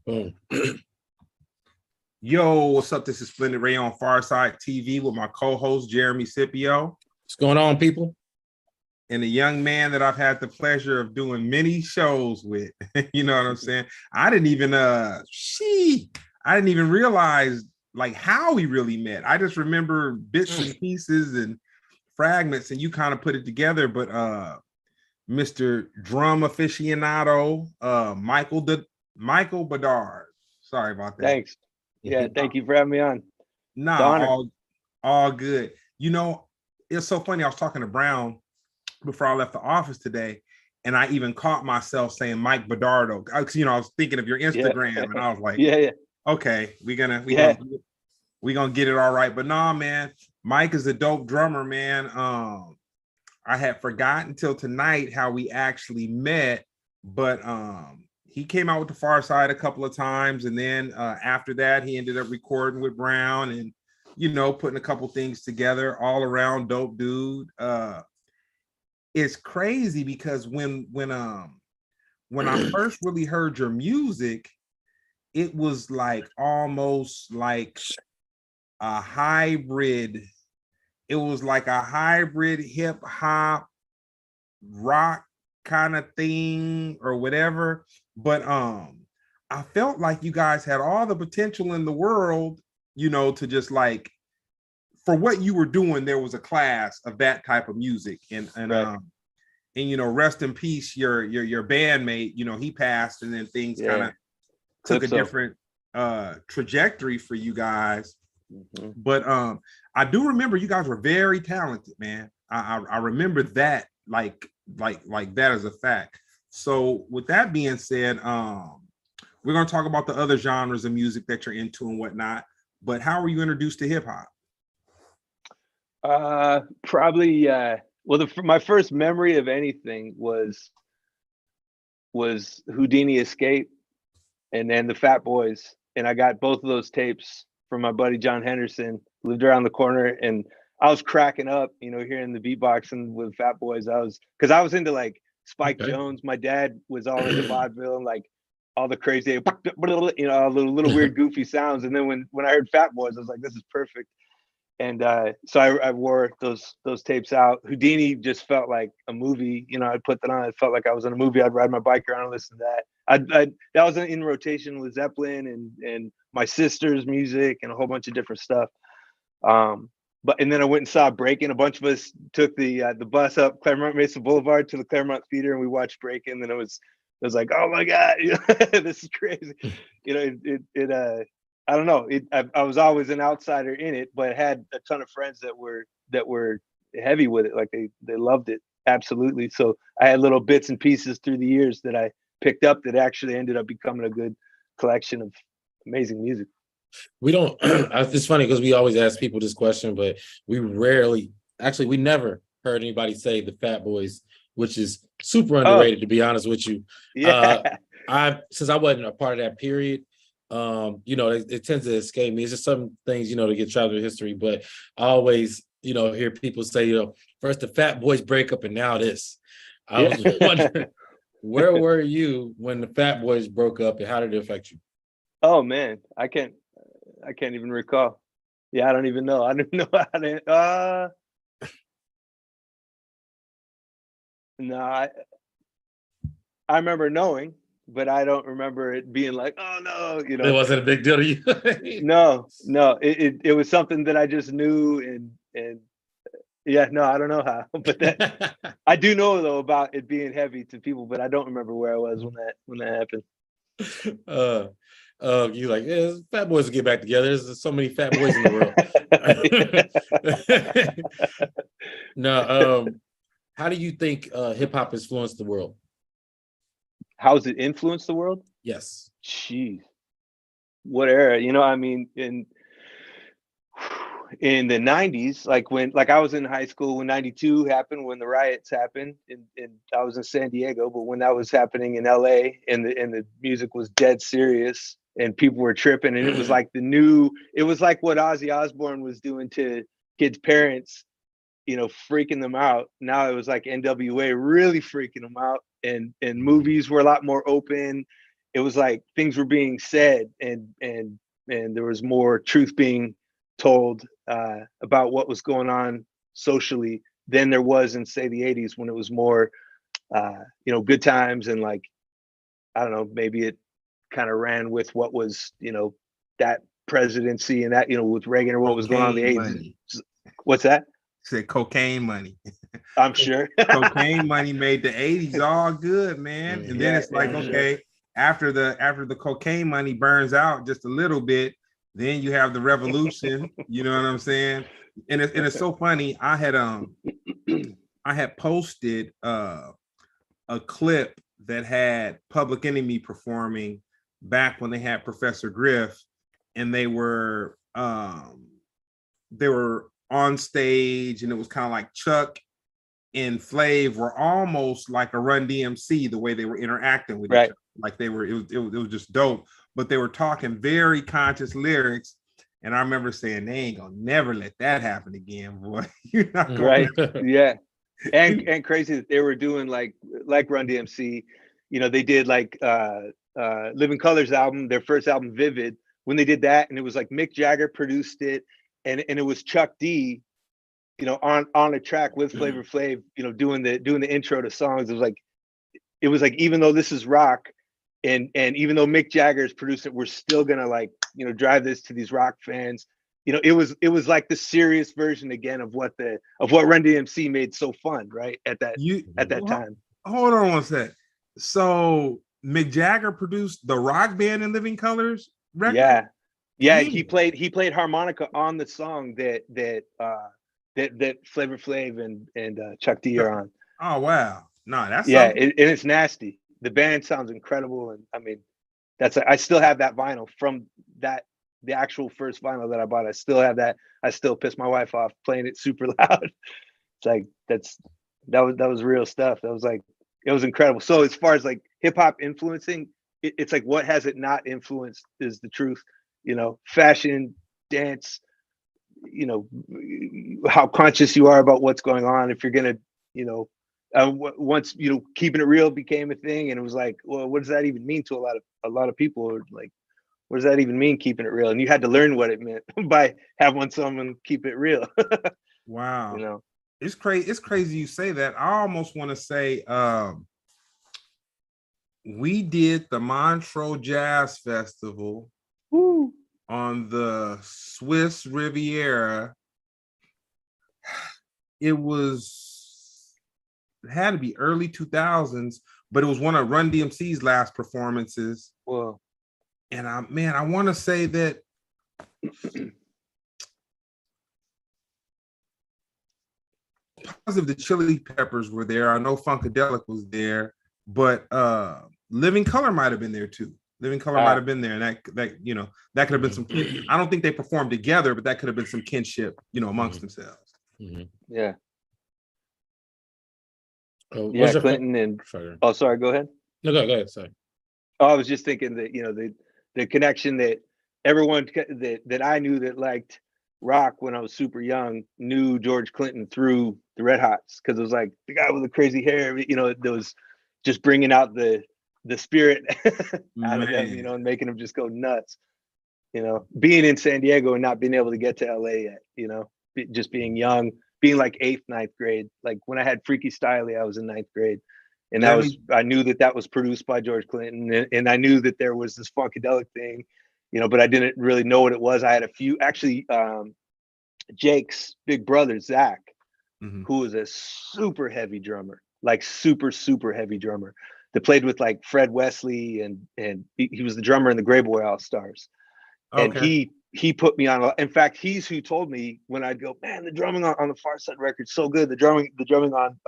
Boom. Yo, what's up? This is Splendid Ray on Pharcyde TV with my co-host Jeremy Scipio. What's going on, people? And a young man that I've had the pleasure of doing many shows with. You know what I'm saying? I didn't even realize like how we really met. I just remember bits and pieces and fragments, and you kind of put it together. But Mr. Drum aficionado, Michael Bedard. Sorry about that. Thanks. Yeah, thank you for having me on. Nah, all good. You know, it's so funny. I was talking to Brown before I left the office today, and I even caught myself saying Mike Bedardo. You know, I was thinking of your Instagram, and I was like, okay, we gonna get it all right. But nah, man, Mike is a dope drummer, man. I had forgotten till tonight how we actually met, but he came out with the Pharcyde a couple of times, and then after that, he ended up recording with Brown and, you know, putting a couple things together. All around dope dude. It's crazy because when I first really heard your music, it was like almost like a hybrid. It was like a hybrid hip hop rock kind of thing or whatever. But I felt like you guys had all the potential in the world, you know, to just like, for what you were doing, there was a class of that type of music. And you know, rest in peace, your bandmate, you know, he passed, and then things kind of took a different trajectory for you guys. Mm-hmm. But I do remember you guys were very talented, man. I remember that like that as a fact. So with that being said, we're going to talk about the other genres of music that you're into and whatnot. But how were you introduced to hip hop? Probably my first memory of anything was Houdini Escape and then the Fat Boys, and I got both of those tapes from my buddy John Henderson, lived around the corner, and I was cracking up, you know, hearing the beatboxing with Fat Boys. I was into like Spike Jones. My dad was all into vaudeville and like all the crazy, you know, all the little weird goofy sounds. And then when I heard Fat Boys, I was like, this is perfect. And so I wore those tapes out. Houdini just felt like a movie. You know, I'd put that on. It felt like I was in a movie. I'd ride my bike around and listen to that. That was in rotation with Zeppelin and my sister's music and a whole bunch of different stuff. And then I went and saw Breakin'. A bunch of us took the bus up Claremont Mesa Boulevard to the Claremont Theater, and we watched Breakin'. And it was like, oh my God, this is crazy. You know, I don't know. I was always an outsider in it, but had a ton of friends that were heavy with it. Like they loved it absolutely. So I had little bits and pieces through the years that I picked up that actually ended up becoming a good collection of amazing music. We don't. It's funny because we always ask people this question, but we never heard anybody say the Fat Boys, which is super underrated, to be honest with you. Yeah. Since I wasn't a part of that period. You know, it tends to escape me. It's just some things, you know, to get childhood history, but I always, you know, hear people say, you know, first the Fat Boys break up and now this. I was wondering, where were you when the Fat Boys broke up and how did it affect you? Oh man, I can't even recall. Yeah, I don't even know. I don't know how to no, I remember knowing, but I don't remember it being like, oh no, you know. It wasn't a big deal to you. No, it was something that I just knew, and yeah, no, I don't know how, but that I do know though about it being heavy to people, but I don't remember where I was when that happened. You like, yeah, Fat Boys will get back together. There's so many Fat Boys in the world. No, how do you think hip hop influenced the world? How's it influenced the world? Yes. Jeez. What era? You know, I mean, in the 90s, like I was in high school when 92 happened, when the riots happened, and I was in San Diego, but when that was happening in LA and the music was dead serious and people were tripping, and it was like it was like what Ozzy Osbourne was doing to kids' parents, you know, freaking them out. Now it was like NWA really freaking them out, and movies were a lot more open, it was like things were being said and there was more truth being told about what was going on socially than there was in, say, the 80s, when it was more you know, good times, and like, I don't know, maybe it kind of ran with what was, you know, that presidency and that, you know, with Reagan or what was going on in the 80s. Money. What's that? Said cocaine money. I'm sure. Cocaine money made the 80s all good, man. And then it's like, okay, after the cocaine money burns out just a little bit, then you have the revolution. You know what I'm saying? And it's so funny. I had posted a clip that had Public Enemy performing back when they had Professor Griff, and they were on stage, and it was kind of like Chuck and Flav were almost like a Run DMC, the way they were interacting with each other. Like they were, it was just dope. But they were talking very conscious lyrics, and I remember saying, they ain't gonna never let that happen again, boy. You're not gonna right. Yeah. And crazy that they were doing like Run DMC. You know, they did like Living Colors album, their first album, Vivid. When they did that, and it was like Mick Jagger produced it, and it was Chuck D, you know, on a track with Flavor Flav, you know, doing the intro to songs. It was like even though this is rock, and even though Mick Jagger is producing it, we're still gonna, like, you know, drive this to these rock fans. You know, it was like the serious version again of what Run DMC made so fun, right? At that time. Hold on one sec. So Mick Jagger produced the Rock Band in Living Colors record? Yeah. He played harmonica on the song that Flavor Flav and Chuck D are on. Oh wow. No, that's and it's nasty. The band sounds incredible, and I mean, I still have that vinyl from the actual first vinyl that I bought. I still have that. I still piss my wife off playing it super loud. It's like that was real stuff. That was like, it was incredible. So as far as like hip hop influencing, it's like, what has it not influenced is the truth. You know, fashion, dance, you know, how conscious you are about what's going on. If you're gonna, you know, once, you know, keeping it real became a thing, and it was like, well, what does that even mean to a lot of people? Like, what does that even mean, keeping it real? And you had to learn what it meant by having someone keep it real. Wow. You know, it's crazy you say that. I almost want to say we did the Montreux Jazz Festival on the Swiss Riviera. It had to be early 2000s, but it was one of Run DMC's last performances. Whoa. And I want to say that positive the Chili Peppers were there. I know Funkadelic was there, but Living Color might have been there too. Living Color might have been there, and that you know, that could have been some. I don't think they performed together, but that could have been some kinship, you know, amongst themselves. Yeah. Yeah, Clinton and oh, sorry, go ahead. No, go ahead. Sorry. Oh, I was just thinking that, you know, the connection that everyone that I knew that liked rock when I was super young knew George Clinton through the Red Hots, because it was like the guy with the crazy hair, you know, that was just bringing out the spirit out of them, you know, and making them just go nuts. You know, being in San Diego and not being able to get to LA yet, you know, just being young, being like 8th, 9th grade. Like when I had Freaky Styley, I was in 9th grade. And I knew that was produced by George Clinton, and I knew that there was this Funkadelic thing, you know, but I didn't really know what it was. I had a few, actually, Jake's big brother, Zach, who was a super heavy drummer, like super, super heavy drummer that played with like Fred Wesley, and he was the drummer in the Grey Boy All-Stars. And he put me on, in fact, he's who told me when I'd go, man, the drumming on the Pharcyde record so good. The drumming on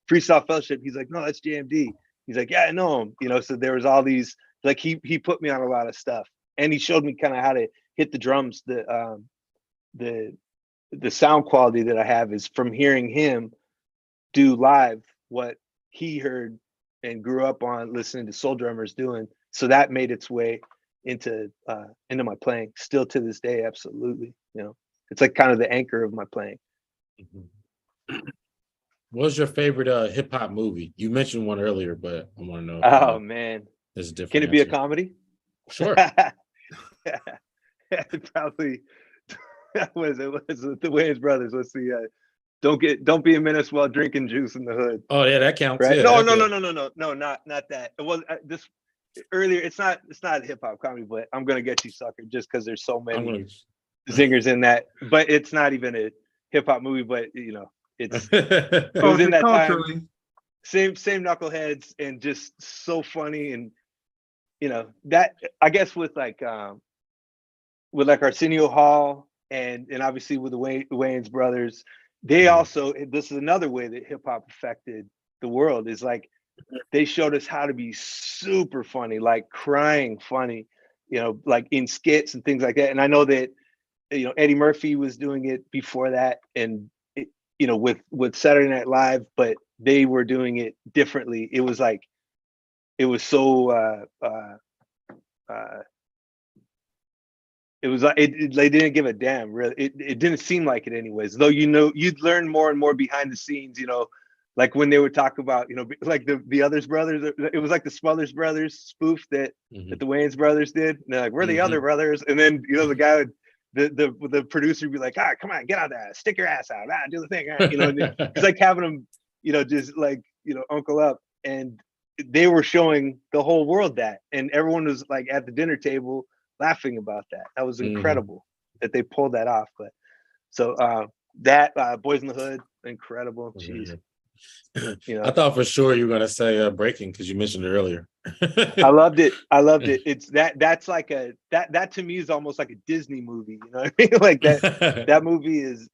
Freestyle Fellowship. He's like, no, that's JMD. He's like, yeah, I know him. You know, so there was all these, like, he put me on a lot of stuff, and he showed me kind of how to hit the drums. The sound quality that I have is from hearing him do live what he heard and grew up on listening to soul drummers doing. So that made its way into my playing still to this day. Absolutely. You know, it's like kind of the anchor of my playing. What's your favorite hip hop movie? You mentioned one earlier, but I want to know. Oh man, It's a different. Can it be a answer. comedy? Sure. Probably. What is it? What is it? The Wayans brothers. Let's see. Don't be a menace while drinking juice in the hood. Oh yeah, that counts. Right? Yeah, No, that- not that. It was this earlier. It's not hip hop comedy, but I'm gonna get you, sucker, just because there's so I'm many gonna. zingers in that. But it's not even a hip hop movie. But you know, it was in that Culturally. time. Same knuckleheads, and just so funny. And you know that, I guess, with like Arsenio Hall and obviously with the Wayans brothers, they also, this is another way that hip hop affected the world, is like they showed us how to be super funny, like crying funny, you know, like in skits and things like that. And I know that, you know, Eddie Murphy was doing it before that, and you know, with Saturday Night Live, but they were doing it differently. It was like, it was so it was like they didn't give a damn, really. It didn't seem like it anyways, though. You know, you'd learn more and more behind the scenes, you know, like when they would talk about, you know, like the others brothers. It was like the Smothers Brothers spoof that the Wayans brothers did, and they're like, we're the other brothers. And then, you know, the guy would, the producer would be like, come on, get out there, stick your ass out, do the thing, you know. It's like having them, you know, just like, you know, uncle up. And they were showing the whole world that, and everyone was like at the dinner table laughing about that. That was incredible that they pulled that off. But so that Boys in the Hood, incredible. Jeez. You know, I thought for sure you were gonna say Breaking, because you mentioned it earlier. I loved it. It's that's like that to me is almost like a Disney movie. You know what I mean? Like that movie is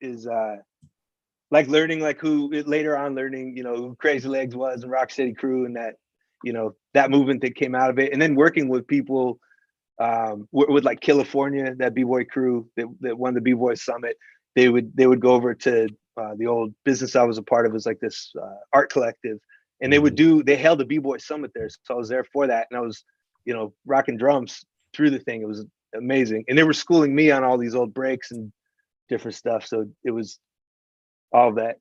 like learning, like later on learning, you know, who Crazy Legs was and Rock City Crew, and that, you know, that movement that came out of it, and then working with people with like California, that b-boy crew that won the b-boy summit. They would go over to the old business I was a part of. It was like this art collective, and they held a b-boy summit there, so I was there for that, and I was, you know, rocking drums through the thing. It was amazing, and they were schooling me on all these old breaks and different stuff, so it was all of that.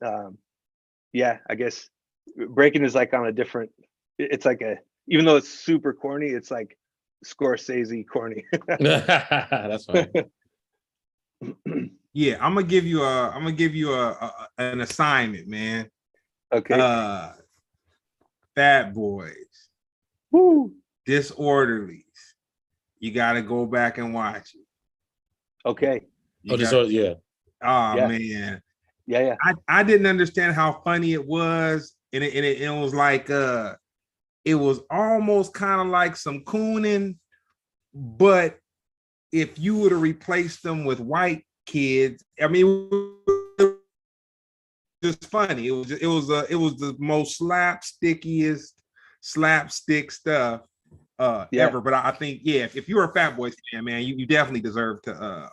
Yeah, I guess breaking is like on a different, it's like even though it's super corny, it's like Scorsese corny. That's funny. Yeah, I'm gonna give you an assignment, man. Okay. Fat Boys. Woo. Disorderlies. You gotta go back and watch it. Okay. Yeah. Oh Yeah. man. Yeah. I didn't understand how funny it was, and it was like it was almost kind of like some cooning, but if you would have replaced them with white kids, I mean, it was just funny. It was the most slapstick stuff ever. But I think, yeah, if you're a Fat Boys fan, man, you definitely deserve to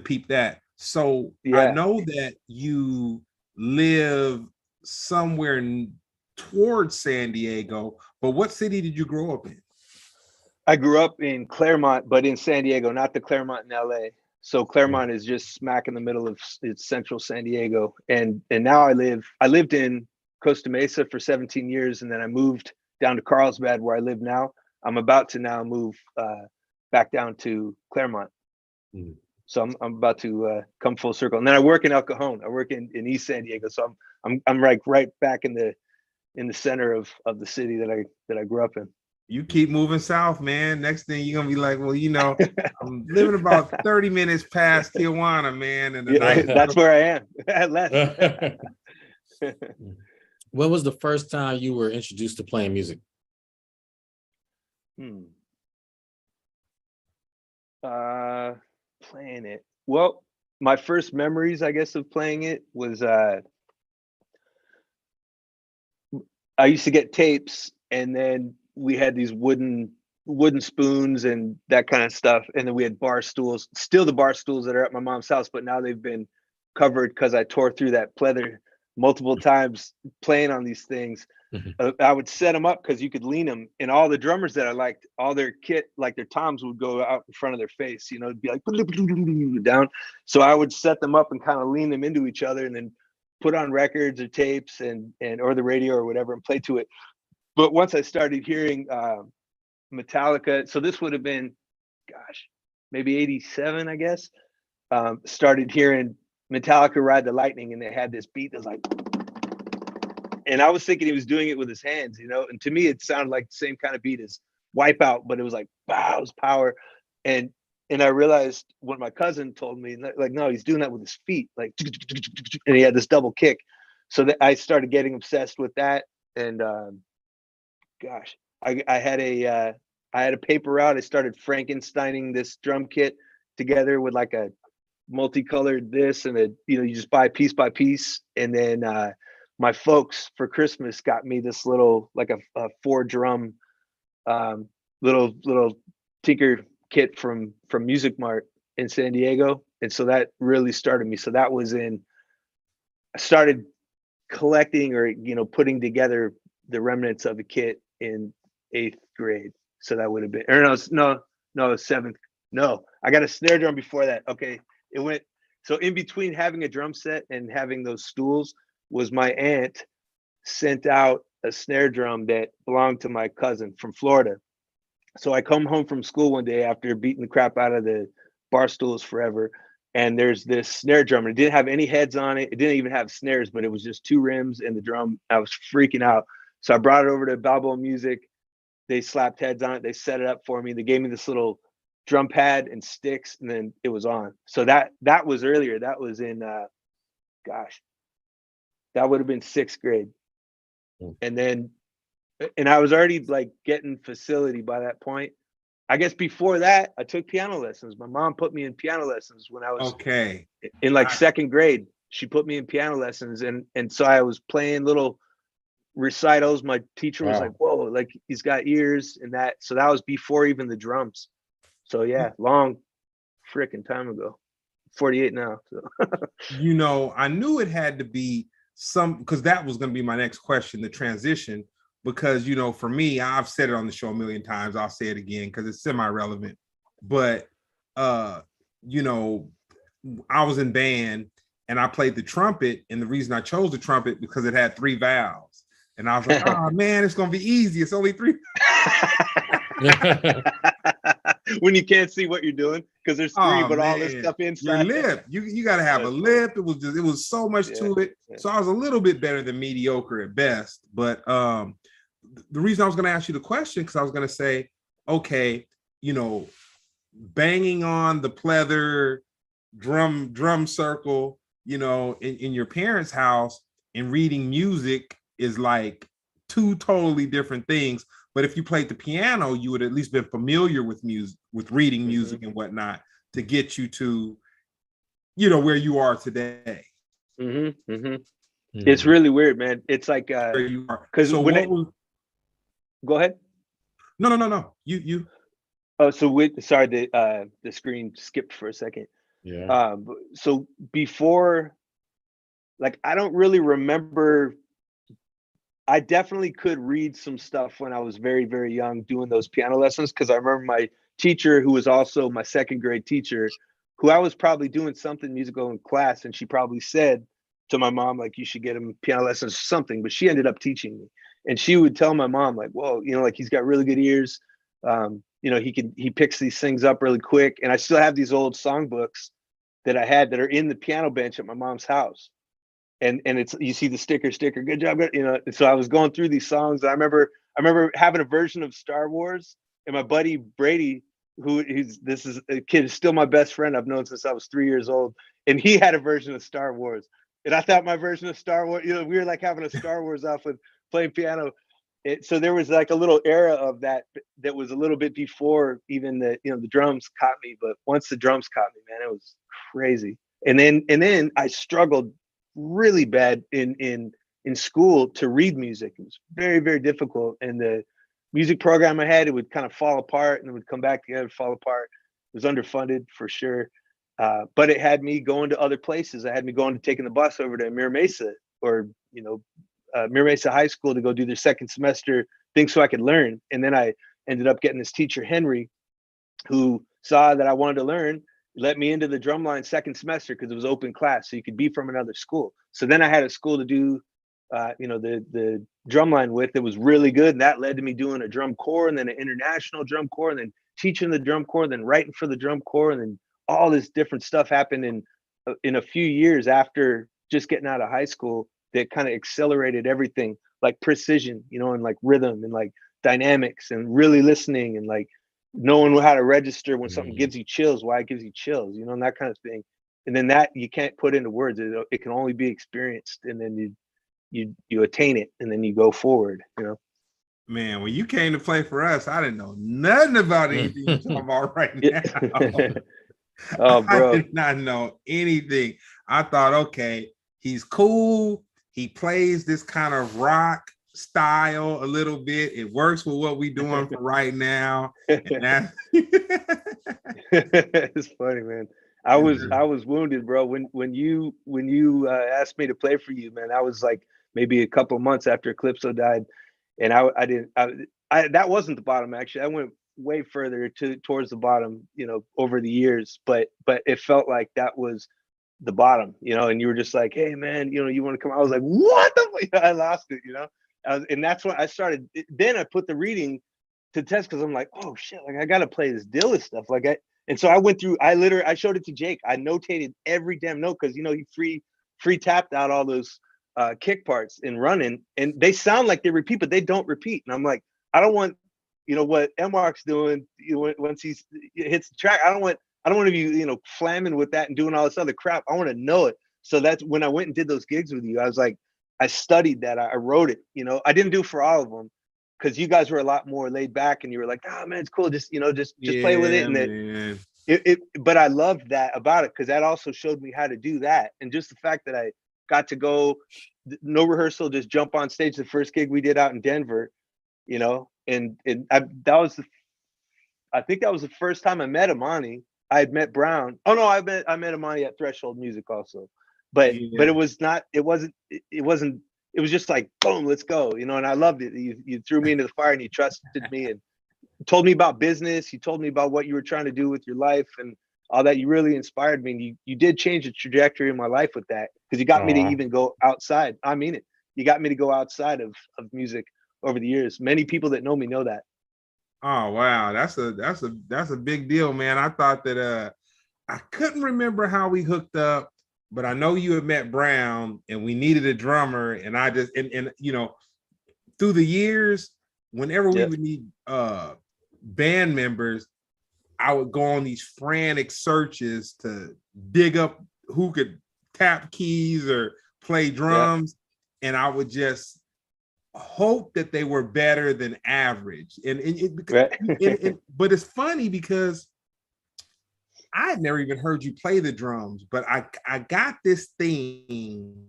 peep that. So I know that you live somewhere towards San Diego, but what city did you grow up in? I grew up in Claremont, but in San Diego, not the Claremont in LA. So Claremont is just smack in the middle of it's central San Diego. And now I lived in Costa Mesa for 17 years, and then I moved down to Carlsbad, where I live now. I'm about to now move back down to Claremont. So I'm about to come full circle. And then I work in El Cajon. I work in East San Diego. So I'm like right back in the center of the city that I grew up in. You keep moving south, man. Next thing you're gonna be like, well, you know, I'm living about 30 minutes past Tijuana, man. And that's where I am. Less. When was the first time you were introduced to playing music? Playing it. Well, my first memories, I guess, of playing it was I used to get tapes, and then we had these wooden spoons and that kind of stuff, and then we had bar stools, still the bar stools that are at my mom's house, but now they've been covered because I tore through that pleather multiple times playing on these things. I would set them up because you could lean them, and all the drummers that I liked, all their kit, like their toms, would go out in front of their face, you know, it'd be like down. So I would set them up and kind of lean them into each other, and then put on records or tapes and or the radio or whatever and play to it. But once I started hearing Metallica. So this would have been, gosh, maybe 87, I guess. Started hearing Metallica Ride the Lightning, and they had this beat that's like, and I was thinking he was doing it with his hands, you know, and to me it sounded like the same kind of beat as Wipeout, but it was like, wow, it was power. And I realized when my cousin told me, like, no, he's doing that with his feet, like, and he had this double kick. So that I started getting obsessed with that. And gosh, I had a paper route. I started Frankensteining this drum kit together with like a multicolored this, and you just buy piece by piece. And then my folks for Christmas got me this little, like a 4-drum little tinker kit from Music Mart in San Diego. And so that really started me. So that was I started collecting, or putting together the remnants of a kit in 8th grade. So that would have been, or no 7th. No, I got a snare drum before that. Okay, it went. So in between having a drum set and having those stools was my aunt sent out a snare drum that belonged to my cousin from Florida. So I come home from school one day after beating the crap out of the bar stools forever, and there's this snare drum. And it didn't have any heads on it. It didn't even have snares, but it was just 2 rims and the drum. I was freaking out. So I brought it over to Balboa Music. They slapped heads on it. They set it up for me. They gave me this little drum pad and sticks, and then it was on. So that was earlier. That was in gosh, that would have been 6th grade. And I was already like getting facility by that point. I guess before that, I took piano lessons. My mom put me in piano lessons when I was in like 2nd grade. She put me in piano lessons, and so I was playing little recitals. My teacher was like, whoa, like he's got ears and that. So that was before even the drums. So yeah, long freaking time ago. 48 now. So. I knew it had to be because that was going to be my next question, the transition. Because, for me, I've said it on the show a million times. I'll say it again because it's semi-relevant. But, I was in band and I played the trumpet. And the reason I chose the trumpet because it had 3 valves. And I was like, oh, man, it's going to be easy. It's only 3. When you can't see what you're doing because there's 3, but all this stuff inside. Your lip, you got to have a lip. It was so much to it. Yeah. So I was a little bit better than mediocre at best. But the reason I was going to ask you the question, because I was going to say, okay, banging on the pleather drum circle, in your parents' house and reading music is like 2 totally different things. But if you played the piano, you would at least been familiar with music, with reading music and whatnot to get you to, where you are today. It's really weird, man. It's like where you are. Because so go ahead. No. You. Oh, so sorry, the screen skipped for a second. Yeah. So before, like, I don't really remember. I definitely could read some stuff when I was very, very young doing those piano lessons, because I remember my teacher, who was also my 2nd grade teacher, who I was probably doing something musical in class, and she probably said to my mom, like, you should get him piano lessons or something, but she ended up teaching me. And she would tell my mom, like, whoa, like, he's got really good ears. He picks these things up really quick. And I still have these old songbooks that I had that are in the piano bench at my mom's house. And it's, you see the sticker, good job. So I was going through these songs. I remember having a version of Star Wars, and my buddy Brady, this is a kid, is still my best friend. I've known since I was 3 years old. And he had a version of Star Wars. And I thought my version of Star Wars, we were like having a Star Wars off with playing piano. So there was like a little era of that was a little bit before even the drums caught me. But once the drums caught me, man, it was crazy. And then I struggled really bad in school to read music. It was very, very difficult. And the music program I had, it would kind of fall apart and it would come back together, fall apart. It was underfunded for sure. But it had me going to other places. I had me going to taking the bus over to Mira Mesa or, Mira Mesa High School to go do their 2nd semester thing so I could learn. And then I ended up getting this teacher, Henry, who saw that I wanted to learn, let me into the drumline 2nd semester because it was open class. So you could be from another school. So then I had a school to do you know, the drum line with, it was really good. And that led to me doing a drum corps, and then an international drum corps, and then teaching the drum corps, then writing for the drum corps. And then all this different stuff happened in a few years after just getting out of high school that kind of accelerated everything, like precision, you know, and like rhythm and like dynamics and really listening and like knowing how to register when something gives you chills, why it gives you chills, you know, and that kind of thing. And then that you can't put into words. It can only be experienced, and then you attain it, and then you go forward, you know. Man, when you came to play for us, I didn't know nothing about anything you're talking about right now. Oh, bro. I did not know anything. I thought, okay, he's cool. He plays this kind of rock style a little bit. It works with what we're doing for right now. And that's It's funny, man. I was wounded, bro. When you asked me to play for you, man, I was like maybe a couple months after Calypso died, and I that wasn't the bottom, actually. I went way further towards the bottom, you know, over the years, but it felt like that was the bottom, you know. And you were just like, hey man, you know, you want to come? I was like, what the fuck? I lost it, you know. And that's when I started. Then I put the reading to test, because I'm like, oh shit, like I gotta play this Dilla stuff. And so I went through, I showed it to Jake. I notated every damn note, because you know, he free tapped out all those kick parts in running, and they sound like they repeat, but they don't repeat. And I'm like, I don't want, you know, what M-Mark's doing, you know, once he hits the track. I don't want to be, you know, flamming with that and doing all this other crap. I want to know it. So that's when I went and did those gigs with you. I was like, I studied that. I wrote it. You know, I didn't do it for all of them, because you guys were a lot more laid back, and you were like, oh man, it's cool. Just, you know, just play with it. And but I loved that about it, because that also showed me how to do that. And just the fact that I got to go, no rehearsal, just jump on stage the first gig we did out in Denver, you know, and I think that was the first time I met Imani. I had met Brown. Oh no, I met Imani at Threshold Music also. But it was just like, boom, let's go, you know. And I loved it. You threw me into the fire, and you trusted me, and told me about business. You told me about what you were trying to do with your life and all that. You really inspired me. And you did change the trajectory of my life with that, because you got me to even go outside. I mean it. You got me to go outside of music over the years. Many people that know me know that. Oh wow, that's a big deal, man. I thought that I couldn't remember how we hooked up, but I know you had met Brown, and we needed a drummer, and I just and you know, through the years, whenever we would need band members, I would go on these frantic searches to dig up who could tap keys or play drums, and I would just hope that they were better than average. But it's funny, because I had never even heard you play the drums, but I got this thing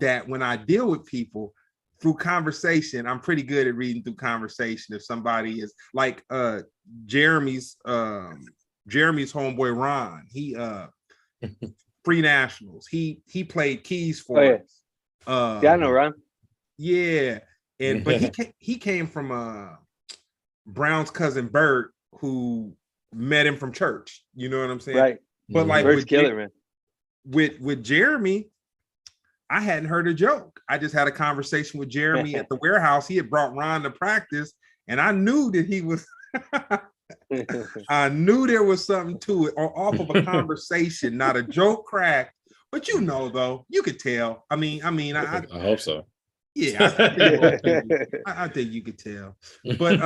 that when I deal with people through conversation, I'm pretty good at reading through conversation. If somebody is like Jeremy's homeboy Ron, he Free Nationals, he played keys for us. I know Ron. Yeah, but he came from Brown's cousin Bert, who met him from church. You know what I'm saying? Right. But like Bert's killer, man. With Jeremy, I hadn't heard a joke. I just had a conversation with Jeremy at the warehouse. He had brought Ron to practice, and I knew that he was. I knew there was something to it, or off of a conversation, not a joke crack. But you know, though, you could tell. I hope so. Yeah, I think you could tell. But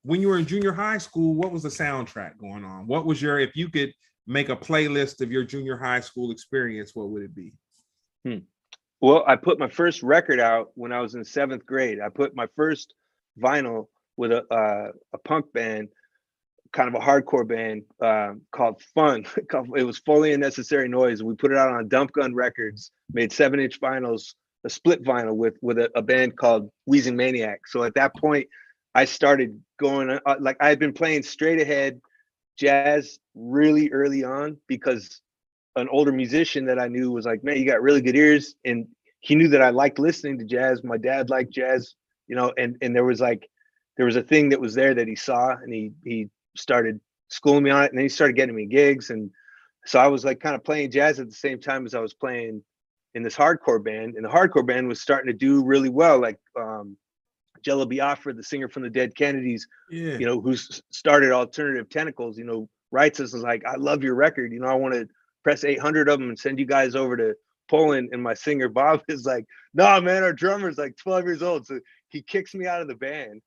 when you were in junior high school, what was the soundtrack going on? What was if you could make a playlist of your junior high school experience, what would it be? Well, I put my first record out when I was in 7th grade. I put my first vinyl with a punk band, kind of a hardcore band called Fun. It was Fully Unnecessary Noise. We put it out on Dump Gun Records, made 7-inch vinyls, a split vinyl with a band called Wheezing Maniac. So at that point, I started going, like I had been playing straight ahead jazz really early on, because an older musician that I knew was like, man, you got really good ears. And he knew that I liked listening to jazz. My dad liked jazz, you know, and there was a thing that was there that he saw, and he started schooling me on it, and then he started getting me gigs. And so I was like kind of playing jazz at the same time as I was playing in this hardcore band, and the hardcore band was starting to do really well. Like Jello Biafra, the singer from the Dead Kennedys, Yeah. you know, who started Alternative Tentacles, you know, writes us, is like, I love your record. You know, I want to press 800 of them and send you guys over to Poland. And my singer Bob is like, nah, man, our drummer's like 12 years old. So he kicks me out of the band.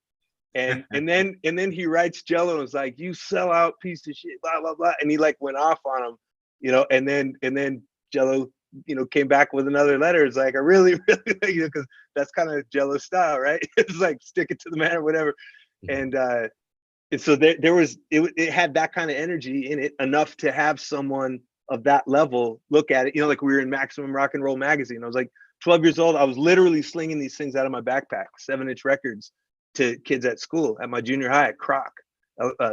And then he writes Jello and was like, you sell out piece of shit, blah, blah, blah. And he like went off on him, you know, and then Jello, you know, came back with another letter. It's like, I really, really, you know, because that's kind of Jello style, right? It's like stick it to the man or whatever. And so there was, it had that kind of energy in it, enough to have someone of that level look at it. You know, like we were in Maximum Rock and Roll magazine. I was like 12 years old. I was literally slinging these things out of my backpack, 7-inch records, to kids at school, at my junior high, at Croc,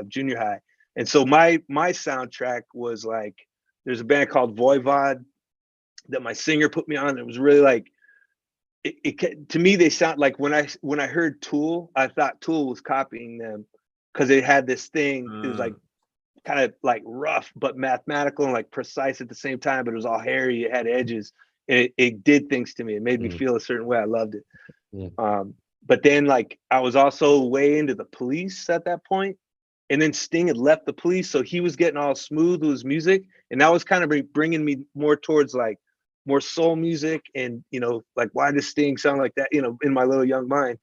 junior high. And so my soundtrack was like, there's a band called Voivod that my singer put me on. It was really like, it to me, they sound like, when I heard Tool, I thought Tool was copying them, because it had this thing. It was like kind of like rough but mathematical and like precise at the same time, but it was all hairy, it had edges, and it did things to me. It made me feel a certain way. I loved it. But then, like, I was also way into the Police at that point, and then Sting had left the Police, so he was getting all smooth with his music, and that was kind of bringing me more towards like more soul music. And, you know, like, why does Sting sound like that, you know, in my little young mind.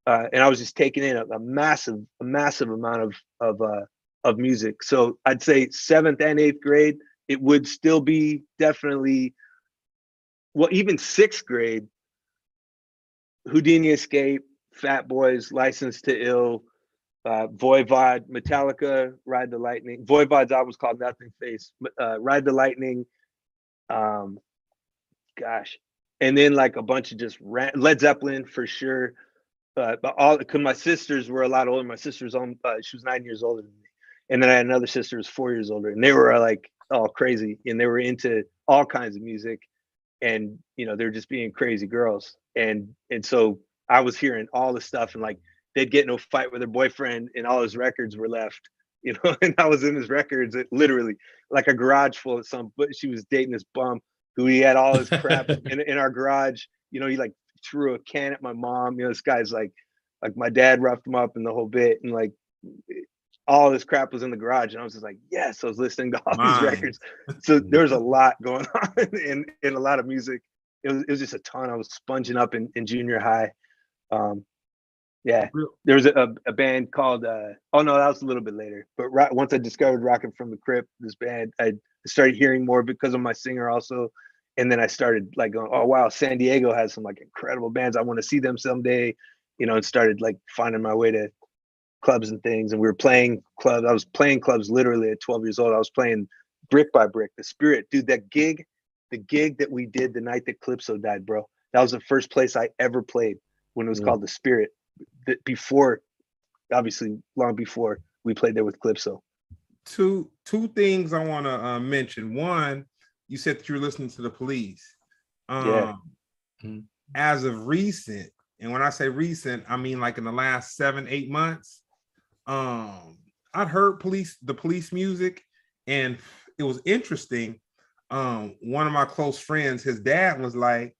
And I was just taking in a massive amount of music. So I'd say 7th and 8th grade, it would still be definitely, well, even 6th grade, Houdini Escape, Fat Boys, License to Ill, Voivod, Metallica, Ride the Lightning. Voivod's album was called Nothing Face. Ride the Lightning, gosh, and then like a bunch of just Led Zeppelin for sure. But all, because my sisters were a lot older. My sister was she was 9 years older than me, and then I had another sister who was 4 years older, and they were like all crazy, and they were into all kinds of music, and, you know, they're just being crazy girls. And so I was hearing all the stuff, and like they'd get in a fight with their boyfriend and all his records were left, you know, and I was in his records, literally like a garage full of but she was dating this bum who he had all his crap in our garage. You know, he like threw a can at my mom. You know, this guy's like my dad roughed him up and the whole bit, and like all this crap was in the garage, and I was just like, yes, I was listening to all these records. So there was a lot going on in a lot of music. It was just a ton. I was sponging up in junior high. Yeah, there was a band called oh no, that was a little bit later. But once I discovered Rocket from the Crypt, this band, I started hearing more because of my singer also. And then I started like going, oh wow, San Diego has some like incredible bands. I want to see them someday, you know, and started like finding my way to clubs and things. And we were playing clubs. I was playing clubs literally at 12 years old. I was playing Brick by Brick, The Spirit. Dude, the gig that we did the night that Calypso died, bro. That was the first place I ever played, when it was called The Spirit. Before, obviously, long before we played there with Calypso. Two things I want to mention. One, you said that you were listening to the Police. As of recent, and when I say recent, I mean like in the last 7-8 months, I'd heard the Police music, and it was interesting. One of my close friends, his dad was like,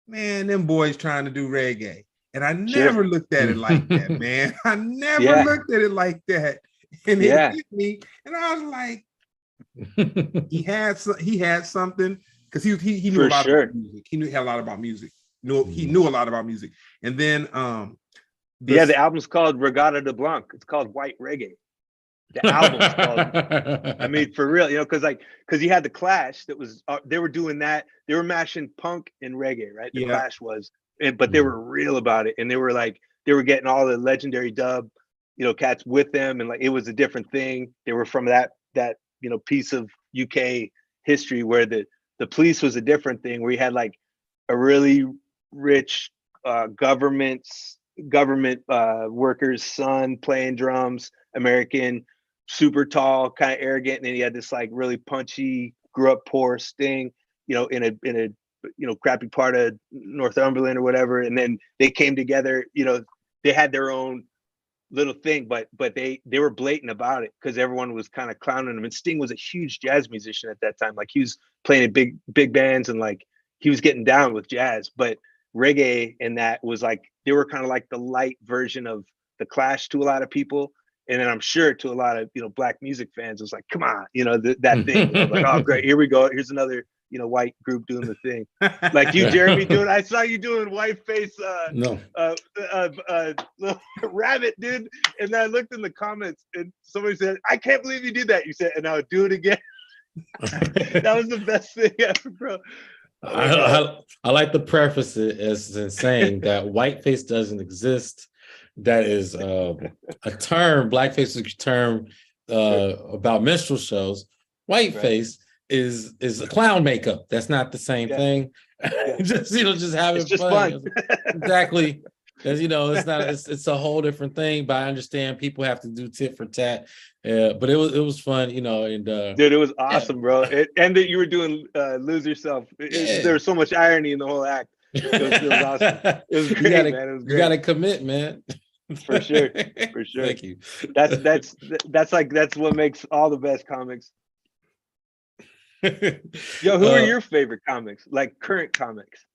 man, them boys trying to do reggae. And I never looked at it like that, man. I never looked at it like that. And it hit me, and I was like, he had something, because he knew a lot about music. He had a lot about music. He knew a lot about music. And then the album's called Regatta de Blanc. It's called White Reggae. The album's called, I mean, for real, you know, because you had the Clash that was they were doing that. They were mashing punk and reggae, right? The Clash was, but they were real about it, and they were getting all the legendary dub, you know, cats with them, and like it was a different thing. They were from that you know, piece of UK history where the Police was a different thing, where you had like a really rich government worker's son playing drums, American, super tall, kind of arrogant, and then he had this like really punchy, grew up poor Sting, you know, in a you know, crappy part of Northumberland or whatever, and then they came together. You know, they had their own little thing, but they were blatant about it, because everyone was kind of clowning them. And Sting was a huge jazz musician at that time. Like, he was playing in big bands, and like he was getting down with jazz, but reggae and that was like, they were kind of like the light version of the Clash to a lot of people. And then I'm sure to a lot of, Black music fans, it was like, come on, that thing, like, oh, great, here we go. Here's another, white group doing the thing. Like you, Jeremy, I saw you doing whiteface, No. rabbit, dude. And I looked in the comments and somebody said, I can't believe you did that. You said, and I'll do it again. That was the best thing ever, bro. I like to preface it as in saying that whiteface doesn't exist. That is a term. Blackface is a term about minstrel shows. Whiteface is a clown makeup. That's not the same thing. just having it's just fun. fun. Exactly. As it's not. It's a whole different thing. But I understand people have to do tit for tat. But it was fun. And dude, it was awesome, bro. And that you were doing Lose Yourself. There was so much irony in the whole act. It was awesome. It was great, man. It was great. You gotta commit, man. For sure. Thank you. That's what makes all the best comics. Yo, who are your favorite comics? Like current comics?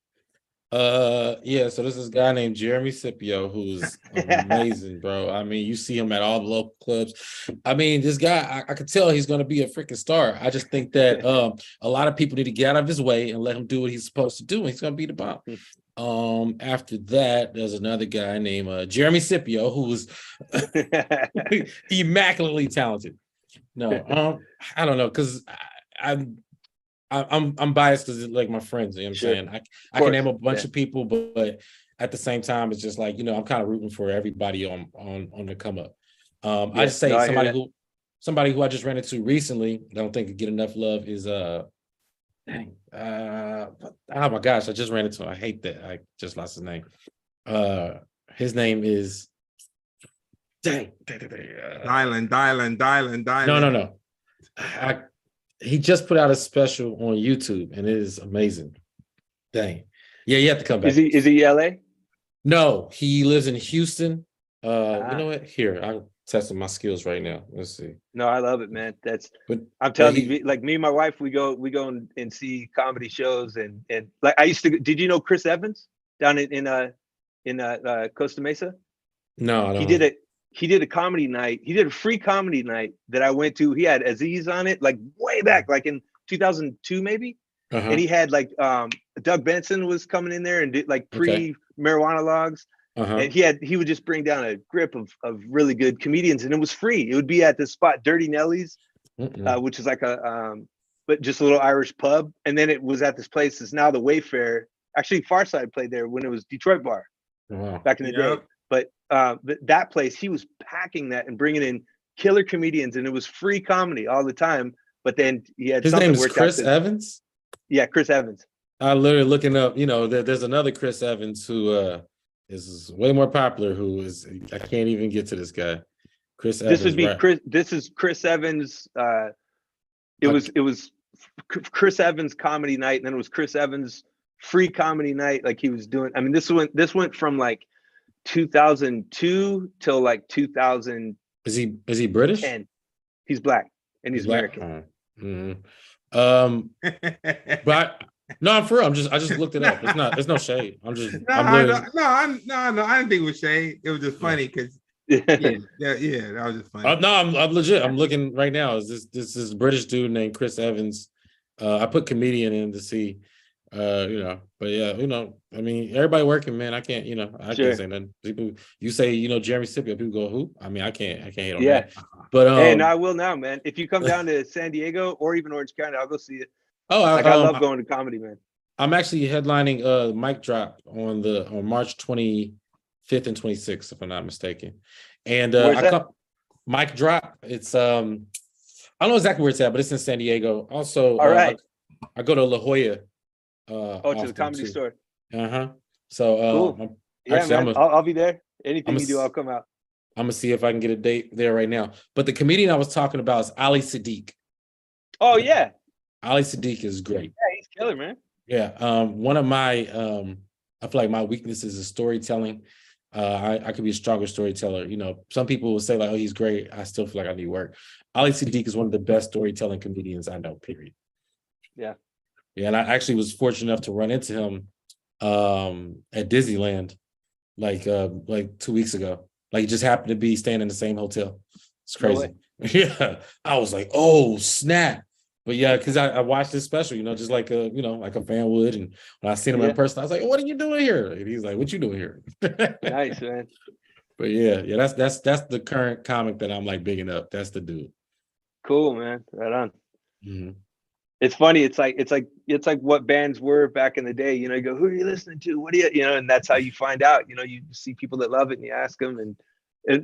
So there's this guy named Jeremy Scipio who's amazing, bro. I mean, you see him at all the local clubs. I mean, this guy, I could tell he's gonna be a freaking star. I just think that a lot of people need to get out of his way and let him do what he's supposed to do, and he's gonna be the bomb. After that, there's another guy named Jeremy Scipio who's immaculately talented. No, I don't know, because I'm biased because it's like my friends, you know what I'm saying? I can name a bunch of people, but at the same time, it's just like, I'm kind of rooting for everybody on the come up. I just say somebody who I just ran into recently, I don't think could get enough love is oh my gosh, I just ran into him. I hate that. I just lost his name. His name is Dylan. No. He just put out a special on YouTube and it is amazing. Dang. Yeah, you have to come back. Is he LA? No, he lives in Houston. You know what? Here, I'm testing my skills right now. Let's see. No, I love it, man. I'm telling you, like me and my wife, we go and see comedy shows and like I used to. Did you know Chris Evans down in Costa Mesa? No, I don't. He did a comedy night. He did a free comedy night that I went to. He had Aziz on it, like way back, like in 2002 maybe. And he had like Doug Benson was coming in there and did like pre-marijuana logs. And he would just bring down a grip of really good comedians, and it was free. It would be at this spot, Dirty Nelly's, which is like but just a little Irish pub. And then it was at this place. It's now the Wayfair. Actually, Pharcyde played there when it was Detroit Bar back in the day. But that place, he was packing that and bringing in killer comedians, and it was free comedy all the time. But then he had his name is Chris Evans. Yeah, Chris Evans. I literally looking up. There's another Chris Evans who is way more popular. Who is I can't even get to this guy. Chris Evans. This would be Chris. This is Chris Evans. It was Chris Evans comedy night, and then it was Chris Evans free comedy night. Like he was doing. I mean, this went from like 2002 till like 2000. Is he British? He's black and he's American. But no, I'm for real. I just looked it up. It's no shade. I'm just I didn't think it was shade. It was just funny because that was just funny. No, I'm legit. I'm looking right now. Is this British dude named Chris Evans? I put comedian in to see. But yeah, I mean, everybody working, man. I can't, can't say nothing. People, you say, Jeremy Scipio, people go, who? I mean, I can't hate on that. But and I will now, man. If you come down to San Diego or even Orange County, I'll go see it. Oh, I love going to comedy, man. I'm actually headlining Mic Drop on March 25th and 26th, if I'm not mistaken. And Mic Drop, it's I don't know exactly where it's at, but it's in San Diego. Also, all right. I go to La Jolla. To the comedy store. So cool. Man, I'll be there. Anything you do, I'll come out. I'm gonna see if I can get a date there right now. But the comedian I was talking about is Ali Siddiq. Oh yeah, Ali Siddiq is great. Yeah, he's killer, man. Yeah. One of my I feel like my weaknesses is storytelling. I could be a stronger storyteller. Some people will say like, oh, he's great. I still feel like I need work. Ali Siddiq is one of the best storytelling comedians I know, period. Yeah. Yeah, and I actually was fortunate enough to run into him at Disneyland like 2 weeks ago. Like he just happened to be staying in the same hotel. It's No crazy. Yeah. I was like, oh snap. But yeah, because I watched this special, just like like a fan would. And when I seen him in person, I was like, what are you doing here? And he's like, what you doing here? Nice, man. But yeah, that's the current comic that I'm like bigging up. That's the dude. Cool, man. Right on. Mm-hmm. It's funny. It's like what bands were back in the day. You go, who are you listening to? What do you, and that's how you find out. You see people that love it, and you ask them, and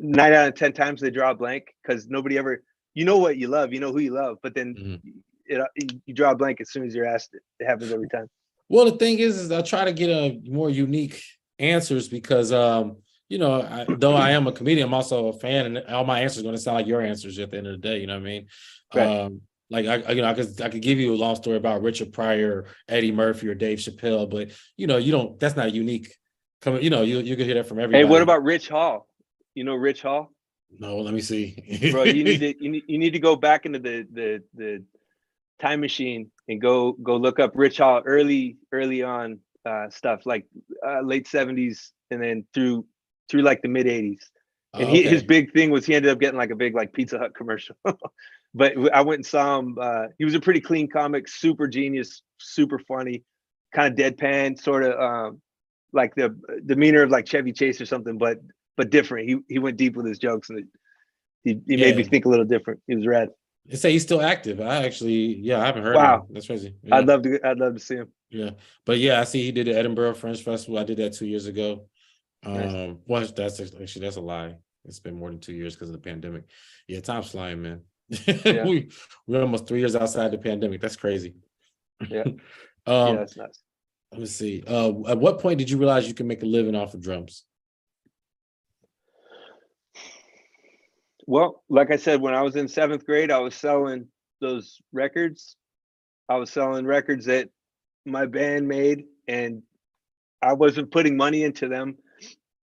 9 out of 10 times they draw a blank because nobody ever, what you love, who you love, but then you draw a blank as soon as you're asked it. It happens every time. Well, the thing is I try to get a more unique answers because though I am a comedian, I'm also a fan, and all my answers are going to sound like your answers at the end of the day. You know what I mean? Right. Like I could give you a long story about Richard Pryor, Eddie Murphy, or Dave Chappelle, but you don't. That's not unique. You could hear that from everybody. Hey, what about Rich Hall? Rich Hall? No, let me see. Bro, you need to go back into the time machine and go look up Rich Hall early on stuff like late 70s and then through like the mid 80s. And his big thing was he ended up getting like a big like Pizza Hut commercial. But I went and saw him. He was a pretty clean comic, super genius, super funny, kind of deadpan, sort of like the demeanor of like Chevy Chase or something, but different. He went deep with his jokes, and he made me think a little different. He was rad. They say he's still active. I haven't heard wow. of him. That's crazy. Yeah. I'd love to see him. Yeah. But yeah, I see he did the Edinburgh Fringe Festival. I did that 2 years ago. Nice. Well, that's a lie. It's been more than 2 years because of the pandemic. Yeah, time's flying, man. Yeah. We're almost 3 years outside the pandemic. That's crazy. Yeah. Yeah, that's nuts. Let me see. At what point did you realize you can make a living off of drums? Well, like I said, when I was in 7th grade, I was selling those records. I was selling records that my band made, and I wasn't putting money into them,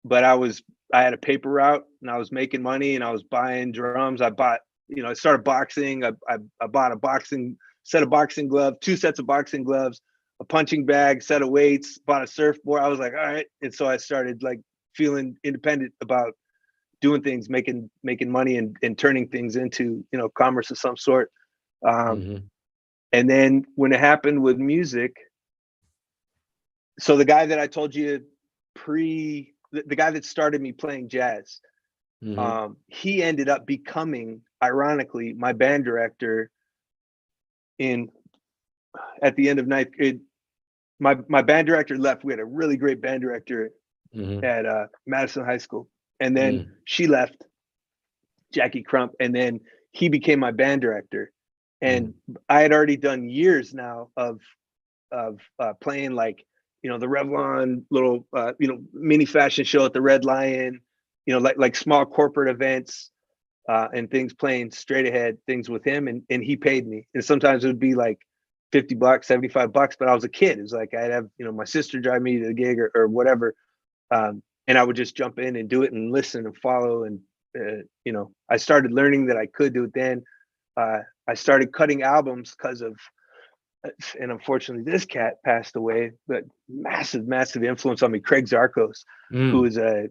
but I had a paper route, and I was making money, and I was buying drums. I bought, I started boxing. I bought a set of boxing gloves, 2 sets of boxing gloves, a punching bag, set of weights, bought a surfboard. I was like, all right. And so I started like feeling independent about doing things, making money and turning things into, commerce of some sort. And then when it happened with music, so the guy that I told you the guy that started me playing jazz, he ended up becoming, ironically, my band director at the end of 9th grade. My band director left. We had a really great band director at Madison High School. And then she left, Jackie Crump, and then he became my band director. And I had already done years now of playing like, the Revlon little, mini fashion show at the Red Lion, like small corporate events and things, playing straight ahead things with him. And he paid me. And sometimes it would be like $50, $75, but I was a kid. It was like, I'd have, my sister drive me to the gig or whatever. And I would just jump in and do it and listen and follow. And, I started learning that I could do it then. I started cutting albums because of, and unfortunately this cat passed away, but massive influence on me. Craig Zarkos, who is a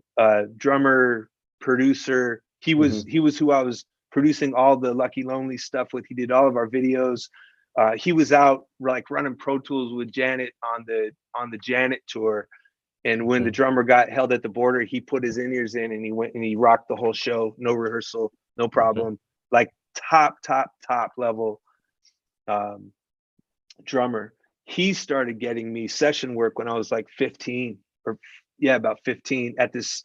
drummer, producer. He was who I was producing all the Lucky Lonely stuff with. He did all of our videos. He was out like running Pro Tools with Janet on the Janet tour. And when the drummer got held at the border, he put his in-ears in and he went and he rocked the whole show. No rehearsal, no problem. Like top level drummer. He started getting me session work when I was like 15 about 15 at this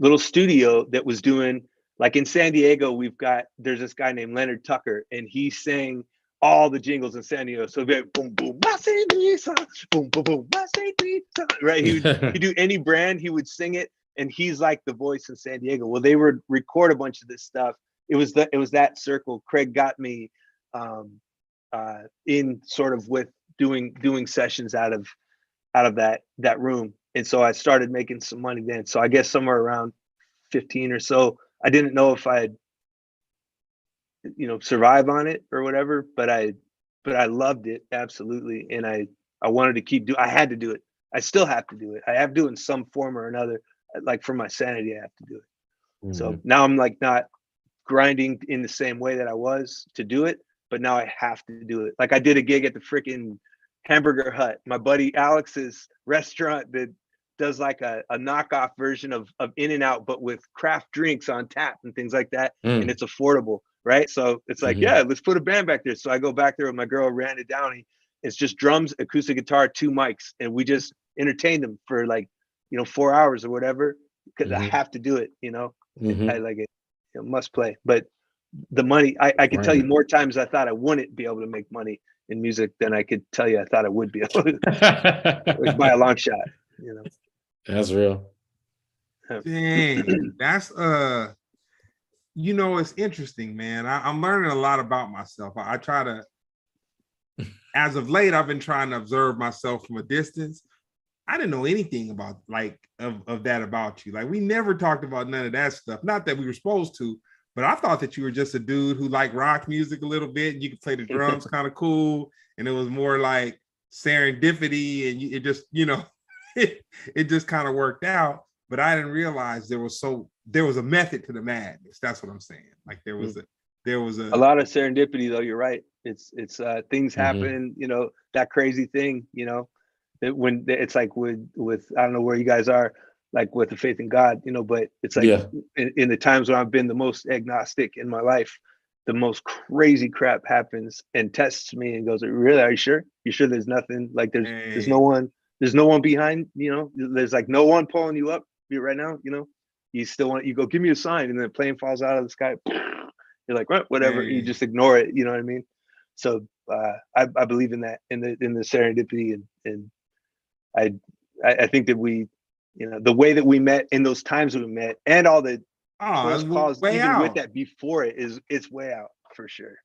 little studio that was doing, like in San Diego, there's this guy named Leonard Tucker, and he sang all the jingles in San Diego. So it'd be like, boom, boom, boom, boom, boom, right? He'd do any brand, he would sing it, and he's like the voice in San Diego. Well, they would record a bunch of this stuff. It was that circle. Craig got me in sort of with doing sessions out of that room. And so I started making some money then. So I guess somewhere around 15 or so, I didn't know if I'd survive on it or whatever, but I but I loved it absolutely, and I wanted to keep I had to do it. I still have to do it. I have to do it in some form or another. Like for my sanity, I have to do it. Mhm. So now I'm like not grinding in the same way that I was to do it, but now I have to do it. Like I did a gig at the freaking Hamburger Hut, my buddy Alex's restaurant that does like a knockoff version of In-N-Out, but with craft drinks on tap and things like that. And it's affordable, right? So it's like, yeah, let's put a band back there. So I go back there with my girl, Randa Downey. It's just drums, acoustic guitar, 2 mics, and we just entertain them for like, 4 hours or whatever, because I have to do it, I like it, must play. But the money, I can tell you more times I thought I wouldn't be able to make money in music than I could tell you I thought I would be able to by a long shot, That's real. Dang, that's it's interesting, man. I'm learning a lot about myself. I try to, as of late, I've been trying to observe myself from a distance. I didn't know anything about of that about you. Like we never talked about none of that stuff. Not that we were supposed to, but I thought that you were just a dude who liked rock music a little bit and you could play the drums kind of cool. And it was more like serendipity and it just, it just kind of worked out. But I didn't realize there was a method to the madness. That's what I'm saying. Like there was a lot of serendipity though. You're right. It's things happen, that crazy thing, when it's like with I don't know where you guys are, like with the faith in God, but it's like in the times when I've been the most agnostic in my life, the most crazy crap happens and tests me and goes, really, are you sure? You sure there's nothing? Like there's no one behind, there's like no one pulling you up right now, you still you go, give me a sign, and then the plane falls out of the sky. You're like, well, whatever, you just ignore it, you know what I mean? So I believe in that, in the serendipity, and I think that we, the way that we met in those times we met, and all the close calls, even with that before it's way out for sure.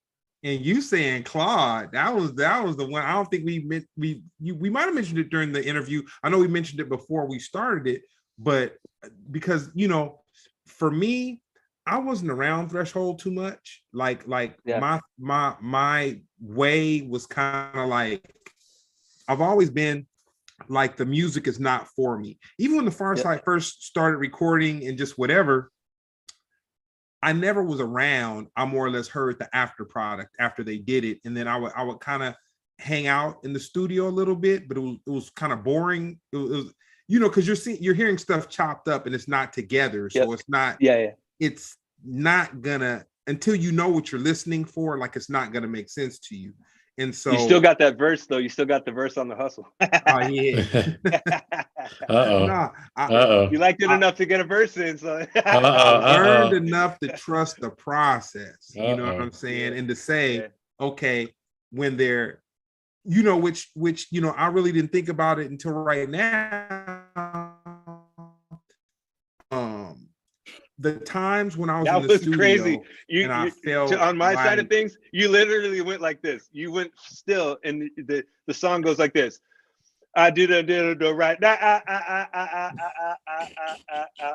And you saying Claude, that was the one. I don't think we might have mentioned it during the interview. I know we mentioned it before we started it, but because for me, I wasn't around Threshold too much. Like my way was kind of like, I've always been like, the music is not for me. Even when the Pharcyde first started recording and just whatever, I never was around. I more or less heard the after product after they did it, and then I would kind of hang out in the studio a little bit, but it was kind of boring. It was because you're hearing stuff chopped up and it's not together, so it's not. It's not gonna, until you know what you're listening for. Like it's not gonna make sense to you. And so you still got that verse though. You still got the verse on the hustle. Oh yeah. You liked it enough to get a verse in. So I learned enough to trust the process. You know what I'm saying? And to say, okay, when they're, which I really didn't think about it until right now. The times when I was in the studio, crazy. I felt on my side of things, you literally went like this. You went still, and the song goes like this. I did right.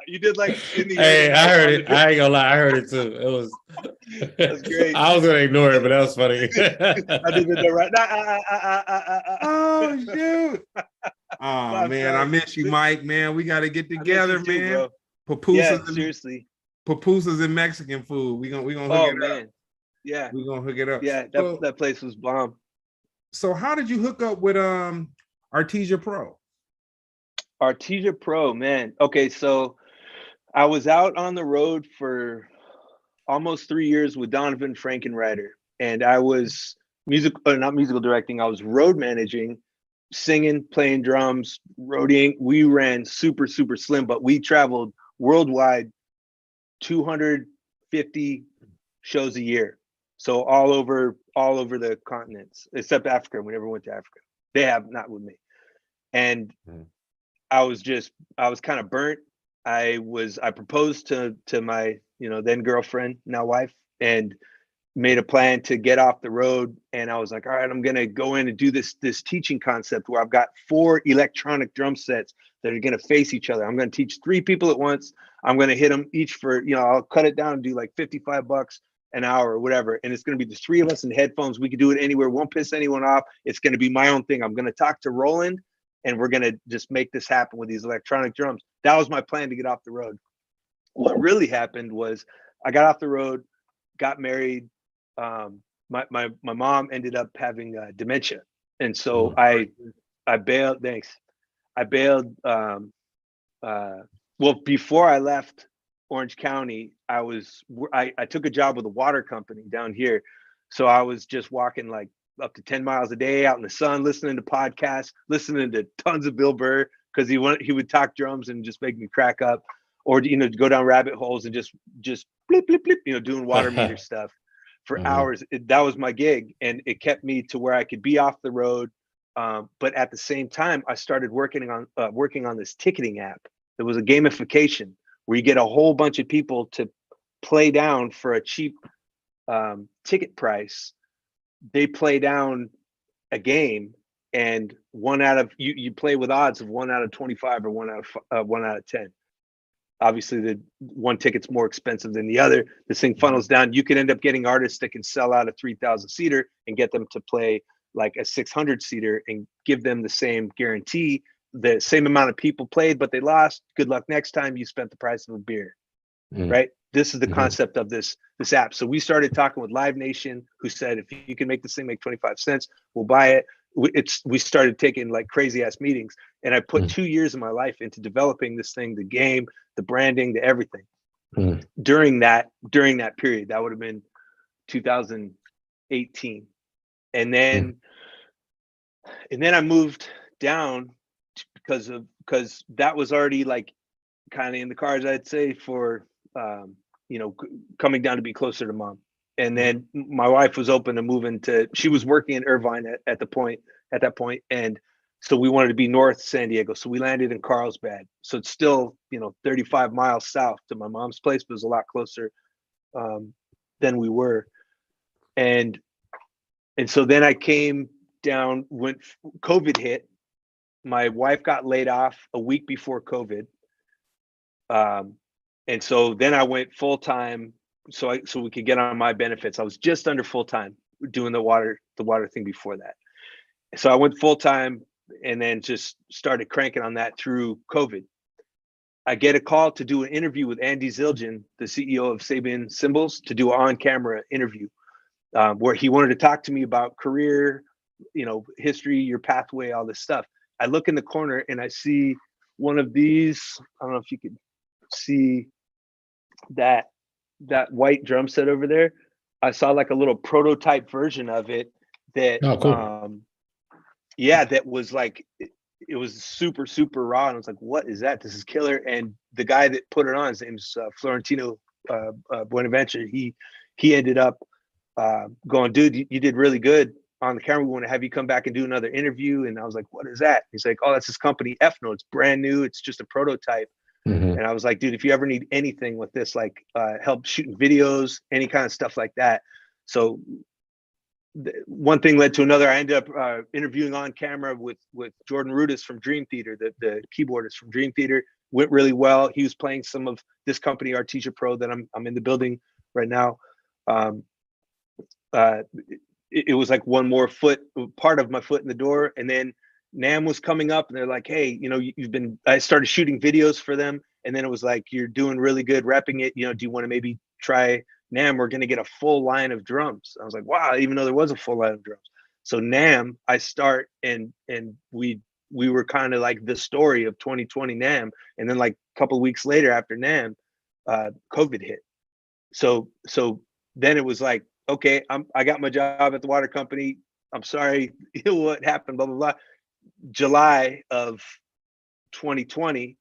You did like in the Hey, I heard it. I ain't gonna lie, I heard it too. It was. That's great. I was gonna ignore it, but that was funny. I did it right. Oh shoot! Oh man, I miss you, Mike. Man, we got to get together, man. Seriously. Pupusas and Mexican food. We gonna hook it up. Yeah, we're gonna hook it up. Yeah, that place was bomb. So how did you hook up with Artesia Pro? Artesia Pro, man. Okay, so I was out on the road for almost 3 years with Donovan Frankenreiter, and I was not musical directing. I was road managing, singing, playing drums, roadieing. We ran super, super slim, but we traveled worldwide, 250 shows a year. So all over the continents, except Africa. We never went to Africa. They have not with me. And I was kind of burnt. I proposed to my, then girlfriend, now wife, and made a plan to get off the road. And I was like, all right, I'm going to go in and do this teaching concept where I've got 4 electronic drum sets that are going to face each other. I'm going to teach 3 people at once. I'm going to hit them each for, I'll cut it down and do like $55. an hour or whatever. And it's going to be the three of us in headphones. We can do it anywhere. Won't piss anyone off. It's going to be my own thing. I'm going to talk to Roland and we're going to just make this happen with these electronic drums. That was my plan to get off the road. What really happened was I got off the road, got married. My mom ended up having dementia. And so I bailed. Thanks. I bailed. Well, before I left Orange County, I took a job with a water company down here. So I was just walking like up to 10 miles a day out in the sun, listening to podcasts, listening to tons of Bill Burr, because he would talk drums and just make me crack up, or, you know, go down rabbit holes and just blip, blip, blip, you know, doing water meter stuff for hours. That was my gig. And it kept me to where I could be off the road. But at the same time, I started working on this ticketing app. There was a gamification where you get a whole bunch of people to play down for a cheap ticket price. They play down a game, and you play with odds of 1 out of 25 or 1 out of 10. Obviously, the one ticket's more expensive than the other. This thing funnels down. You can end up getting artists that can sell out a 3,000 seater and get them to play like a 600 seater and give them the same guarantee. The same amount of people played, but they lost. Good luck next time. You spent the price of a beer, right? This is the concept of this app. So we started talking with Live Nation, who said, if you can make this thing make 25 cents, we'll buy it. We started taking like crazy ass meetings, and I put 2 years of my life into developing this thing, the game, the branding, the everything. During that period, that would have been 2018. And then I moved down because that was already like kind of in the cards, I'd say, for you know, coming down to be closer to mom. And then my wife was open to moving she was working in Irvine at that point. And so we wanted to be north San Diego. So we landed in Carlsbad. So it's still, you know, 35 miles south to my mom's place, but it was a lot closer than we were. And so then I came down when COVID hit. My wife got laid off a week before COVID. And so then I went full time so we could get on my benefits. I was just under full time doing the water thing before that. So I went full time and then just started cranking on that through COVID. I get a call to do an interview with Andy Zildjian, the CEO of Sabian Cymbals, to do an on-camera interview where he wanted to talk to me about career, you know, history, your pathway, all this stuff. I look in the corner and I see one of these. I don't know if you could see that white drum set over there. I saw like a little prototype version of it that that was like, it was super, super raw. And I was like, what is that? This is killer. And the guy that put it on, his name's Florentino Buenaventure. He ended up going, dude, you did really good on the camera. We want to have you come back and do another interview. And I was like, what is that? He's like, oh, that's his company, F-Note. It's brand new. It's just a prototype. And I was like, dude, if you ever need anything with this, like help shooting videos, any kind of stuff like that. So one thing led to another. I ended up interviewing on camera with Jordan Rudis from Dream Theater, the keyboardist from Dream Theater. Went really well. He was playing some of this company, Artesia Pro, that I'm in the building right now. It was like one more part of my foot in the door. And then NAMM was coming up and they're like, hey, you know, I started shooting videos for them. And then it was like, you're doing really good repping it. You know, do you want to maybe try NAMM? We're going to get a full line of drums. I was like, wow, even though there was a full line of drums. So NAMM, I start and we were kind of like the story of 2020 NAMM. And then like a couple of weeks later after NAMM, COVID hit. So then it was like, okay, I got my job at the water company. I'm sorry what happened, blah, blah, blah. July of 2020,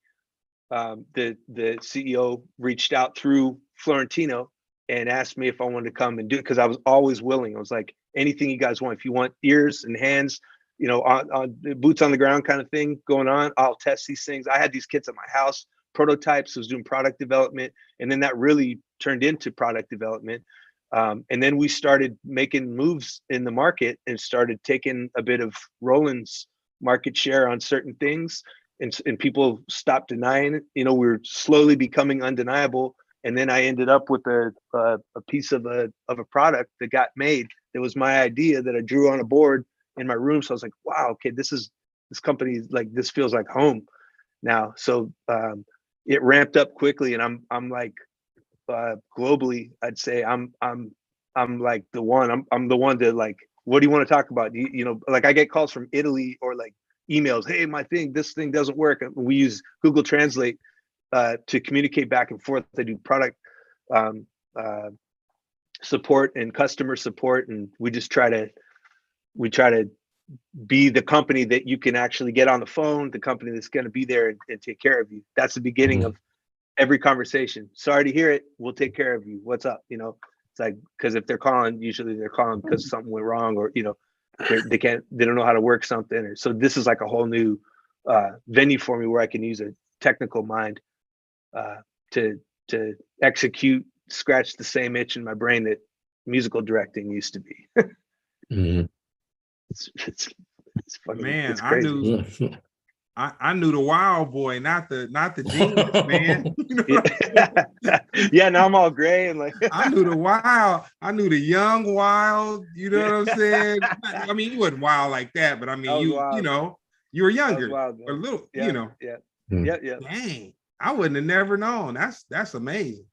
the CEO reached out through Florentino and asked me if I wanted to come and do it, because I was always willing. I was like, anything you guys want. If you want ears and hands, you know, on boots on the ground kind of thing going on, I'll test these things. I had these kits at my house, prototypes. I was doing product development, and then that really turned into product development. And then we started making moves in the market and started taking a bit of Roland's market share on certain things, and people stopped denying it. You know, we were slowly becoming undeniable. And then I ended up with a piece of a product that got made. That was my idea that I drew on a board in my room. So I was like, wow, okay, this company, like, this feels like home now. So it ramped up quickly, and I'm like, globally, I'd say I'm like the one. I'm the one that, like, what do you want to talk about? You know, like, I get calls from Italy, or like emails. Hey, this thing doesn't work. We use Google Translate to communicate back and forth. I do product support and customer support, and we try to be the company that you can actually get on the phone, the company that's going to be there and take care of you. That's the beginning of every conversation. Sorry to hear it. We'll take care of you. What's up? You know, it's like, because if they're calling, usually they're calling because something went wrong, or, you know, they don't know how to work something. Or, so this is like a whole new venue for me where I can use a technical mind to execute, scratch the same itch in my brain that musical directing used to be. It's fucking, Man, it's crazy. I knew the wild boy, not the genius, man. You know what I'm saying? Yeah, now I'm all gray and like I knew the wild, I knew the young wild, you know what I'm saying? I mean, you wasn't wild like that, but I mean, you know, you were younger, wild, a little, yeah, you know. Yeah. Dang, I wouldn't have never known. That's amazing.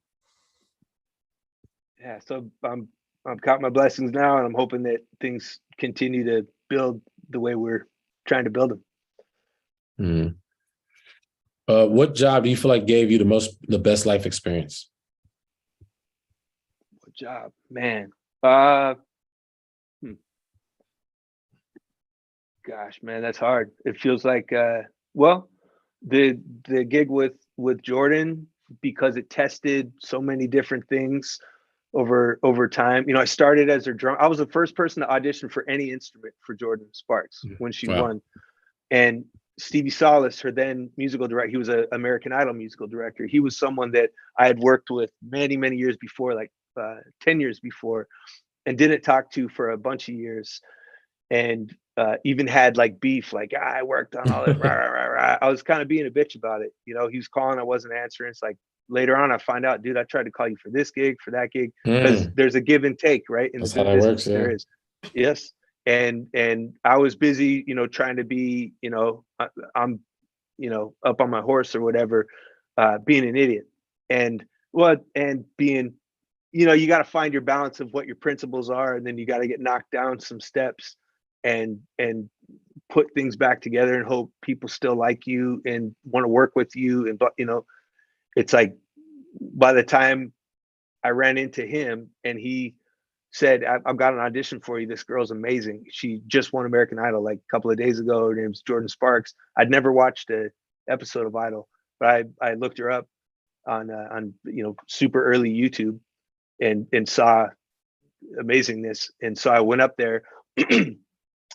Yeah, so I'm counting my blessings now, and I'm hoping that things continue to build the way we're trying to build them. What job do you feel like gave you the best life experience? What job, man? Gosh, man, that's hard. It feels like, well, the gig with Jordan, because it tested so many different things over time. You know, I started as her drum. I was the first person to audition for any instrument for Jordan Sparks when she won. And Stevie Salas, her then musical director, he was an American Idol musical director. He was someone that I had worked with many, many years before, like 10 years before, and didn't talk to for a bunch of years. And even had like beef, like, I worked on all this. Rah, rah, rah, rah. I was kind of being a bitch about it. You know, he was calling, I wasn't answering. It's like, later on, I find out, dude, I tried to call you for this gig, for that gig, because there's a give and take, right? In That's the how business, that works, there is. Yes. And I was busy, you know, trying to be, you know, I'm, you know, up on my horse or whatever, being an idiot. And being, you know, you got to find your balance of what your principles are, and then you got to get knocked down some steps and put things back together and hope people still like you and want to work with you. And, but, you know, it's like, by the time I ran into him and he said, I've got an audition for you. This girl's amazing. She just won American Idol like a couple of days ago. Her name's Jordan Sparks. I'd never watched an episode of Idol, but I looked her up on you know, super early YouTube and saw amazingness. And so I went up there.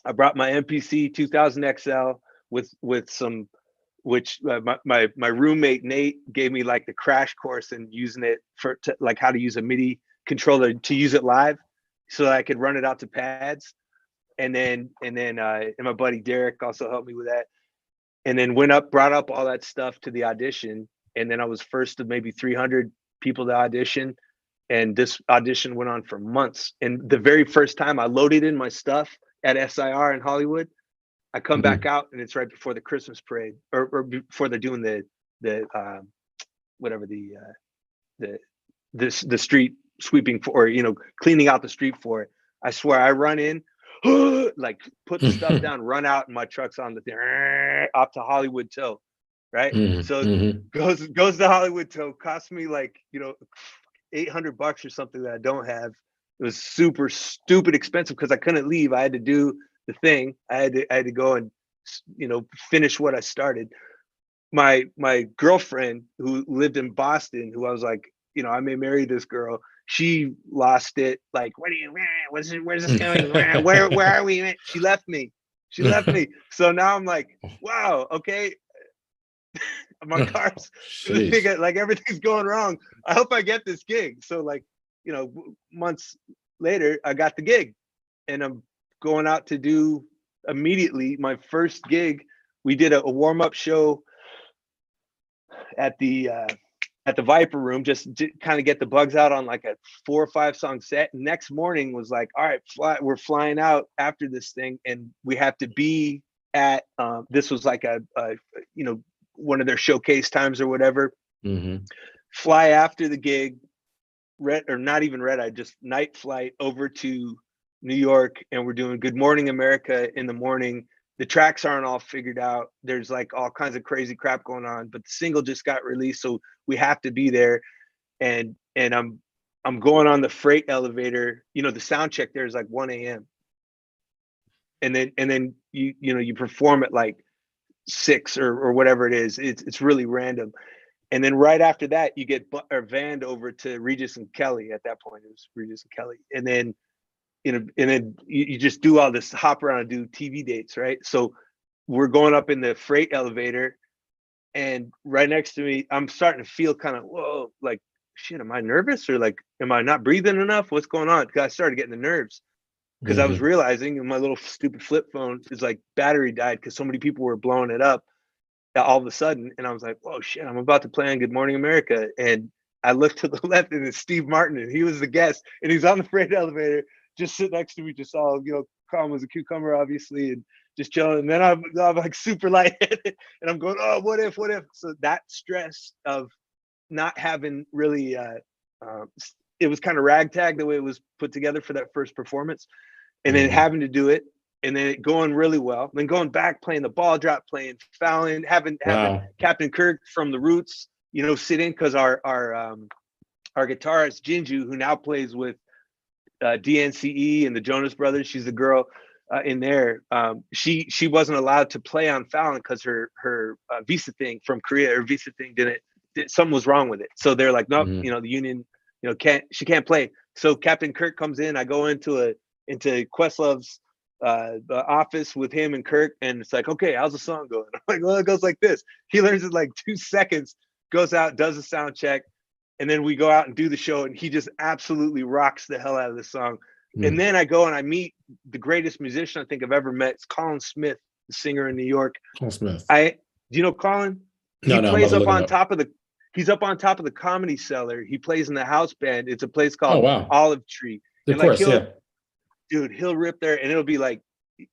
I brought my MPC 2000 XL with some, which my roommate Nate gave me like the crash course in using it like how to use a MIDI controller to use it live, so that I could run it out to pads. And then my buddy Derek also helped me with that. And then brought up all that stuff to the audition. And then I was first of maybe 300 people to audition. And this audition went on for months. And the very first time I loaded in my stuff at SIR in Hollywood, I come back out and it's right before the Christmas parade, or before they're doing the whatever the street sweeping for, you know, cleaning out the street for it. I swear I run in, like put the stuff down, run out, and my truck's on the thing, off to Hollywood Tow, right? So goes to Hollywood Tow, cost me like, you know, $800 or something that I don't have. It was super stupid expensive because I couldn't leave. I had to do the thing. I had to go and, you know, finish what I started. My girlfriend, who lived in Boston, who I was like, you know, I may marry this girl. She lost it. Like, where's this going? Where are we? She left me. So now I'm like, wow, okay. My car's like, everything's going wrong. I hope I get this gig. So like, you know, months later, I got the gig, and I'm going out to do immediately my first gig. We did a warm-up show at the at the Viper Room, just to kind of get the bugs out on like a 4 or 5 song set. Next morning was like, all right, we're flying out after this thing, and we have to be at this was like a one of their showcase times or whatever. Fly after the gig, not even red eye, just night flight over to New York, and we're doing Good Morning America in the morning. The tracks aren't all figured out. There's like all kinds of crazy crap going on, but the single just got released, so we have to be there. And I'm going on the freight elevator. You know, the sound check there is like 1 a.m. And then you perform at like 6 or whatever it is. It's really random. And then right after that, you get vanned over to Regis and Kelly. At that point, it was Regis and Kelly. And then you just do all this, hop around and do TV dates, right? So we're going up in the freight elevator, and right next to me, I'm starting to feel kind of, whoa, like, shit, am I nervous, or like, am I not breathing enough? What's going on? Because I started getting the nerves, because I was realizing my little stupid flip phone is like battery died because so many people were blowing it up all of a sudden. And I was like, whoa, shit, I'm about to play on Good Morning America. And I looked to the left, and it's Steve Martin, and he was the guest, and he's on the freight elevator, just sit next to me, just all, calm as a cucumber, obviously, and just chilling. And then I'm like super lightheaded, and I'm going, oh, what if? So that stress of not having really, it was kind of ragtag the way it was put together for that first performance, and then having to do it, and then it going really well, then going back, playing the ball drop, playing fouling, having Captain Kirk from the Roots, sit in, because our guitarist Jinju, who now plays with DNCE and the Jonas Brothers, she's the girl in there. She wasn't allowed to play on Fallon because her visa thing from Korea, her visa thing something was wrong with it. So they're like, nope, the union, she can't play. So Captain Kirk comes in. I go into Questlove's office with him and Kirk, and it's like, okay, how's the song going? I'm like, well, it goes like this. He learns it like 2 seconds, goes out, does a sound check, and then we go out and do the show, and he just absolutely rocks the hell out of the song. And then I go and I meet the greatest musician I think I've ever met. It's Colin Smith, the singer in New York. Colin Smith. Do you know Colin? No, plays up on top of the. He's up on top of the Comedy Cellar. He plays in the house band. It's a place called Olive Tree. Of course, Dude, he'll rip there, and it'll be like,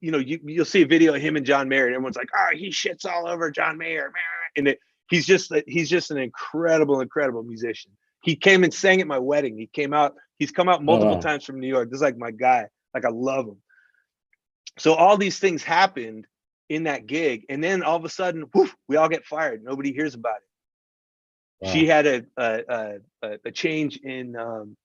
you'll see a video of him and John Mayer, and everyone's like, oh, he shits all over John Mayer, and he's just an incredible musician. He came and sang at my wedding. He's come out multiple times from New York. This is like my guy. Like, I love him. So all these things happened in that gig, and then all of a sudden, woof, we all get fired. Nobody hears about it. She had a change in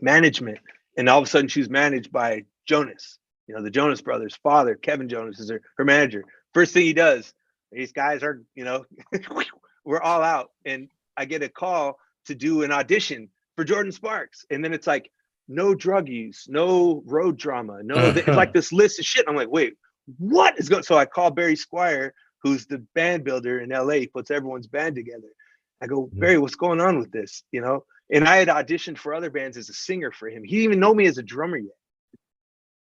management, and all of a sudden she was managed by Jonas. The Jonas Brothers' father, Kevin Jonas, is her manager. First thing he does, these guys are, we're all out, and I get a call to do an audition for Jordan Sparks, and then it's like, no drug use, no road drama, it's like this list of shit. I'm like, wait, what is going? So I call Barry Squire, who's the band builder in LA, he puts everyone's band together. I go, Barry, what's going on with this? And I had auditioned for other bands as a singer for him. He didn't even know me as a drummer yet.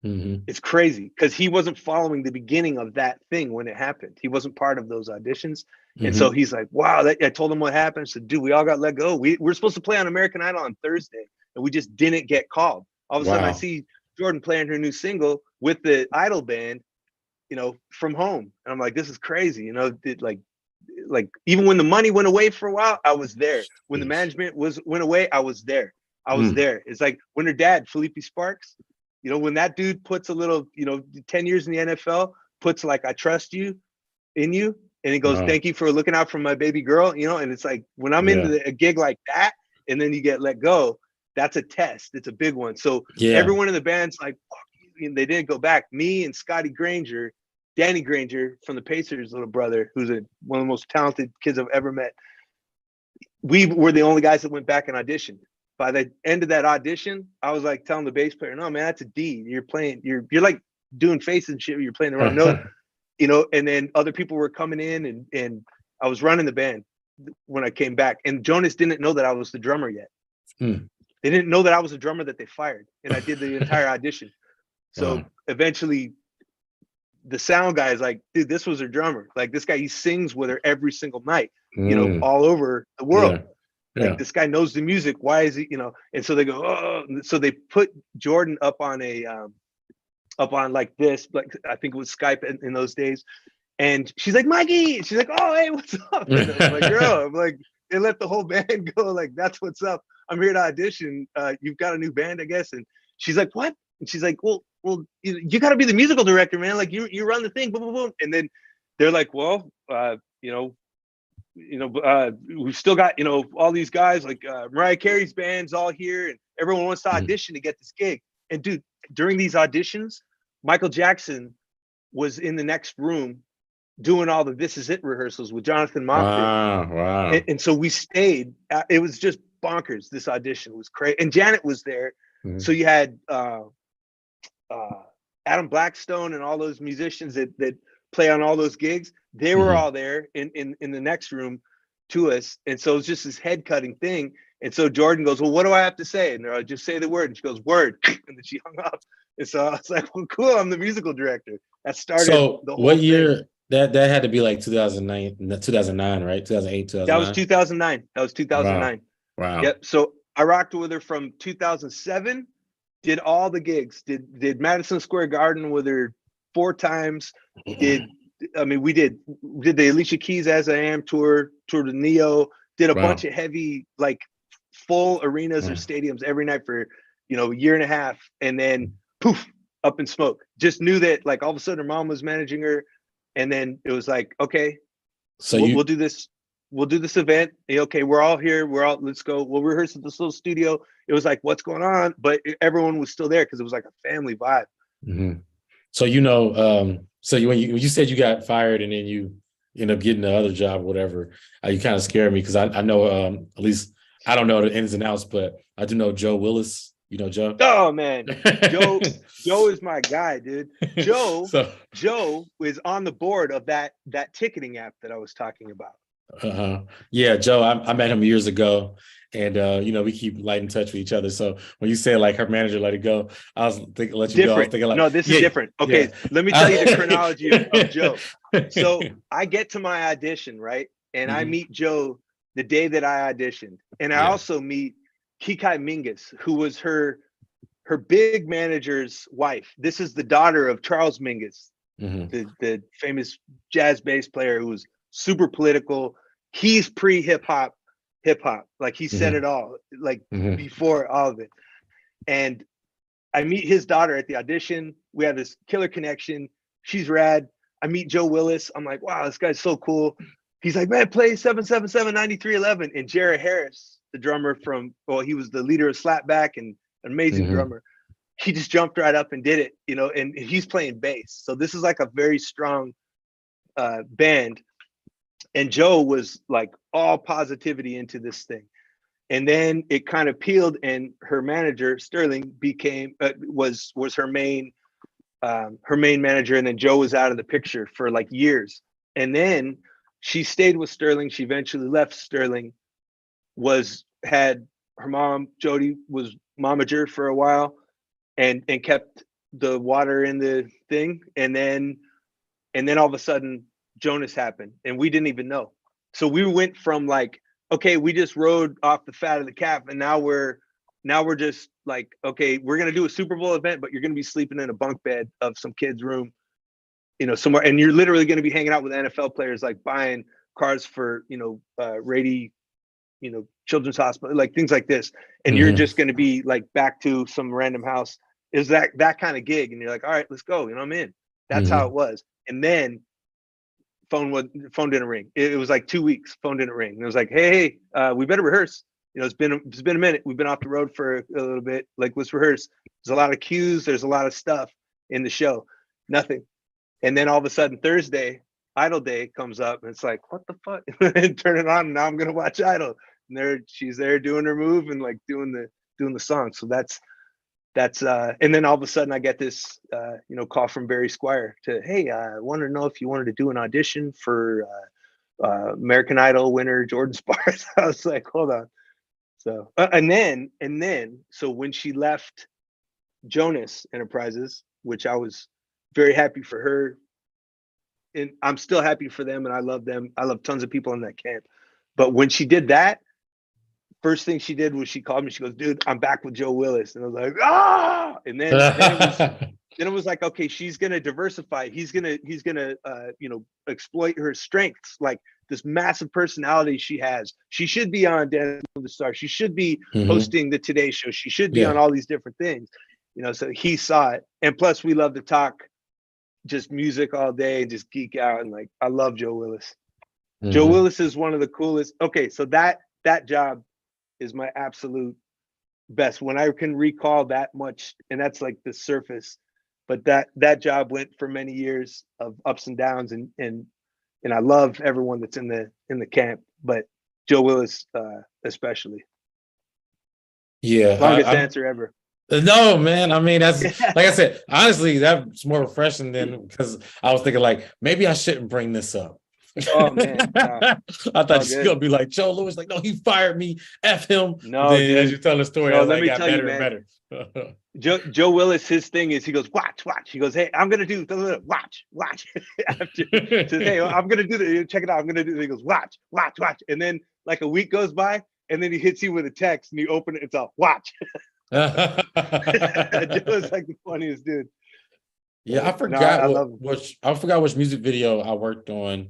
It's crazy, because he wasn't following the beginning of that thing when it happened. He wasn't part of those auditions. And so he's like, wow, I told him what happened. I said, dude, we all got let go. We're supposed to play on American Idol on Thursday, and we just didn't get called. All of a sudden I see Jordan playing her new single with the Idol band, from home. And I'm like, this is crazy. Like even when the money went away for a while, I was there. When the management went away, I was there. There. It's like when her dad, Felipe Sparks, when that dude puts a little, 10 years in the NFL, puts like, I trust you in you. And he goes, thank you for looking out for my baby girl, and it's like, when I'm in a gig like that, and then you get let go, that's a test. It's a big one. So everyone in the band's like, fuck you. And they didn't go back. Me and Scotty Granger, Danny Granger from the Pacers' little brother, who's one of the most talented kids I've ever met. We were the only guys that went back and auditioned. By the end of that audition, I was like telling the bass player, no, man, that's a D. You're playing, you're like doing faces and shit. You're playing the wrong note, and then other people were coming in, and I was running the band when I came back, and Jonas didn't know that I was the drummer yet. They didn't know that I was the drummer that they fired, and I did the entire audition. So eventually the sound guy is like, dude, this was her drummer. Like this guy, he sings with her every single night, all over the world. Yeah. Like this guy knows the music. Why is he, And so they go, oh, so they put Jordan up on like this, like I think it was Skype in those days. And she's like, Mikey, she's like, oh, hey, what's up? And I'm like, girl, I'm like, they let the whole band go. Like, that's what's up. I'm here to audition. You've got a new band, I guess. And she's like, what? And she's like, well, you got to be the musical director, man. Like you run the thing, boom, boom, boom. And then they're like, well, we've still got, all these guys like Mariah Carey's band's all here and everyone wants to audition to get this gig. And dude, during these auditions, Michael Jackson was in the next room doing all the This Is It rehearsals with Jonathan Moffett. Wow. And so we stayed. It was just bonkers. This audition was crazy. And Janet was there. So you had Adam Blackstone and all those musicians that play on all those gigs. They were all there in the next room to us. And so it's just this head cutting thing. And so Jordan goes, well, what do I have to say? And they're like, just say the word. And she goes, word. And then she hung up. And so I was like, well, cool. I'm the musical director. That started the whole what year thing. that had to be like 2009, right? 2008, 2009. That was 2009. That was 2009. Wow. Yep. So I rocked with her from 2007, did all the gigs, did Madison Square Garden with her 4 times. We did the Alicia Keys As I Am tour to Neo, did a bunch of heavy, like full arenas or stadiums every night for, a year and a half. And then poof, up in smoke. Just knew that like all of a sudden her mom was managing her. And then it was like, okay, so we'll do this. We'll do this event. Okay, we're all here. Let's go. We'll rehearse at this little studio. It was like, what's going on? But everyone was still there because it was like a family vibe. So, when you said you got fired and then you end up getting the other job or whatever, you kind of scared me because I know, at least I don't know the ins and outs, but I do know Joe Willis. You know Joe? Oh man, Joe is my guy, dude. Joe is on the board of that ticketing app that I was talking about. Yeah, Joe, I met him years ago, and we keep light in touch with each other. So when you said like her manager let it go, I was thinking let you go. I was thinking like, no, this is different. Okay, let me tell you the chronology of Joe. So I get to my audition, right, and I meet Joe the day that I auditioned, and I also meet Kikai Mingus, who was her big manager's wife. This is the daughter of Charles Mingus, the famous jazz bass player who was super political. He's pre-hip hop, like he said it all, like before all of it. And I meet his daughter at the audition. We have this killer connection. She's rad. I meet Joe Willis. I'm like, wow, this guy's so cool. He's like, man, play 777-9311. And Jared Harris, the drummer he was the leader of Slapback and an amazing drummer. He just jumped right up and did it, and he's playing bass. So this is like a very strong band. And Joe was like all positivity into this thing. And then it kind of peeled, and her manager, Sterling, was her main manager. And then Joe was out of the picture for like years. And then she stayed with Sterling. She eventually left Sterling, had her mom, Jody, was momager for a while and kept the water in the thing. And then all of a sudden Jonas happened and we didn't even know. So we went from like, okay, we just rode off the fat of the cap. And now we're just like, okay, we're going to do a Super Bowl event, but you're going to be sleeping in a bunk bed of some kid's room, somewhere. And you're literally going to be hanging out with NFL players, like buying cars for, Rady, Children's Hospital, like things like this. And you're just going to be like back to some random house. Is that kind of gig? And you're like, all right, let's go. I'm in. That's how it was. And then phone didn't ring. It was like 2 weeks. Phone didn't ring. And it was like, hey, we better rehearse. It's been a minute. We've been off the road for a little bit. Like, let's rehearse. There's a lot of cues. There's a lot of stuff in the show. Nothing. And then all of a sudden Thursday, Idol Day comes up, and it's like, what the fuck? And turn it on. And now I'm gonna watch Idol. And she's there doing her move and like doing the song. So that's and then all of a sudden I get this call from Barry Squire to, hey, I want to know if you wanted to do an audition for American Idol winner Jordan Sparks. I was like, hold on. So and then so when she left Jonas Enterprises, which I was very happy for her, and I'm still happy for them, and I love them. I love tons of people in that camp. But when she did that, first thing she did was she called me. She goes, "Dude, I'm back with Joe Willis," and I was like, "Ah!" And then it was like, okay, she's gonna diversify. He's gonna exploit her strengths, like this massive personality she has. She should be on Dancing with the Stars. She should be hosting the Today Show. She should be on all these different things, So he saw it, and plus we love to talk just music all day and just geek out. And like, I love Joe Willis. Joe Willis is one of the coolest. Okay, so that job is my absolute best when I can recall that much, and that's like the surface. But that job went for many years of ups and downs, and I love everyone that's in the camp, but Joe Willis especially. Yeah, longest answer ever. No, man. I mean, that's like I said. Honestly, that's more refreshing than because I was thinking like maybe I shouldn't bring this up. Oh man, I thought she's gonna be like Joe Lewis, like no, he fired me, F him. No, then, dude. as you tell the story, I was let like, me got tell better you, and man. better. Joe Willis, his thing is he goes, watch. He goes, hey, I'm gonna do watch. After says, hey, I'm gonna do the check it out. I'm gonna do it. He goes, watch. And then like a week goes by, and then he hits you with a text, and you open it, it's all watch. Joe is like the funniest dude. Yeah, I forgot which music video I worked on.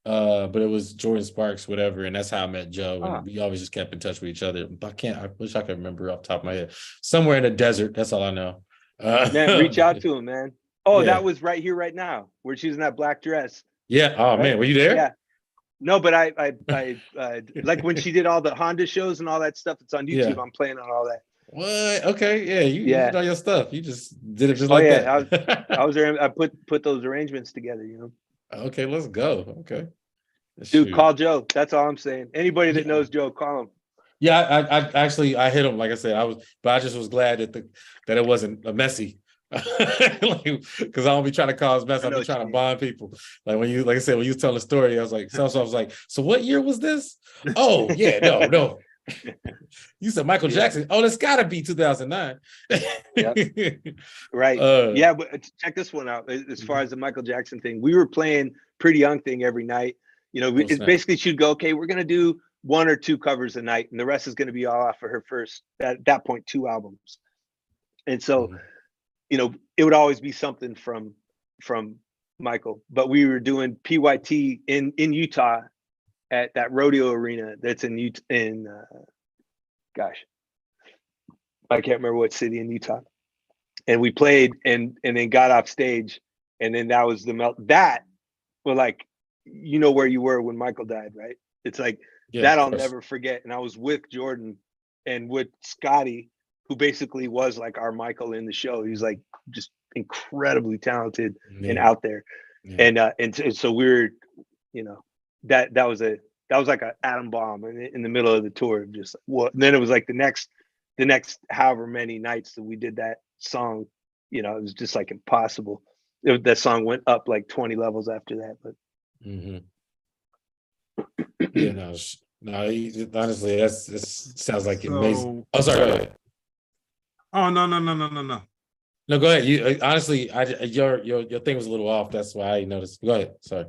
But it was Jordan Sparks, whatever, and that's how I met Joe. And we always just kept in touch with each other. I wish I could remember off the top of my head. Somewhere in the desert, that's all I know. Man, reach out to him, man. Oh, that was Right Here, Right Now, where she's in that black dress. Yeah. Oh right? Man, were you there? Yeah. No, but I like when she did all the Honda shows and all that stuff. It's on YouTube. Yeah. I'm playing on all that. What? Okay, yeah, you know your stuff. You just did it just like that. I was there. I put those arrangements together. Okay, let's go. Okay, dude, call Joe. That's all I'm saying. Anybody that knows Joe, call him. Yeah, I actually hit him. Like I said, I just was glad that it wasn't a messy. Because I don't be trying to cause mess. I be trying to bond people. Like when you telling the story, I was like, so what year was this? Oh yeah, no. You said Michael Jackson. Oh, that's got to be 2009. Right. Yeah, but check this one out. As far as the Michael Jackson thing, we were playing Pretty Young Thing every night. It's basically she'd go, okay, we're gonna do 1 or 2 covers a night, and the rest is gonna be all off of her first at that point 2 albums. And so, it would always be something from Michael. But we were doing PYT in Utah at that rodeo arena that's gosh, I can't remember what city in Utah. And we played and then got off stage, and then that was the like, where you were when Michael died, right? It's like that I'll never forget. And I was with Jordan and with Scotty, who basically was like our Michael in the show. He's like just incredibly talented and out there. And so we were, that was like an atom bomb in the middle of the tour. Just and then it was like the next however many nights that we did that song, it was just like impossible. That song went up like 20 levels after that. But honestly, that sounds like amazing. Oh, sorry. Go ahead. Oh no. No, go ahead. You honestly, your thing was a little off. That's why I noticed. Go ahead. Sorry.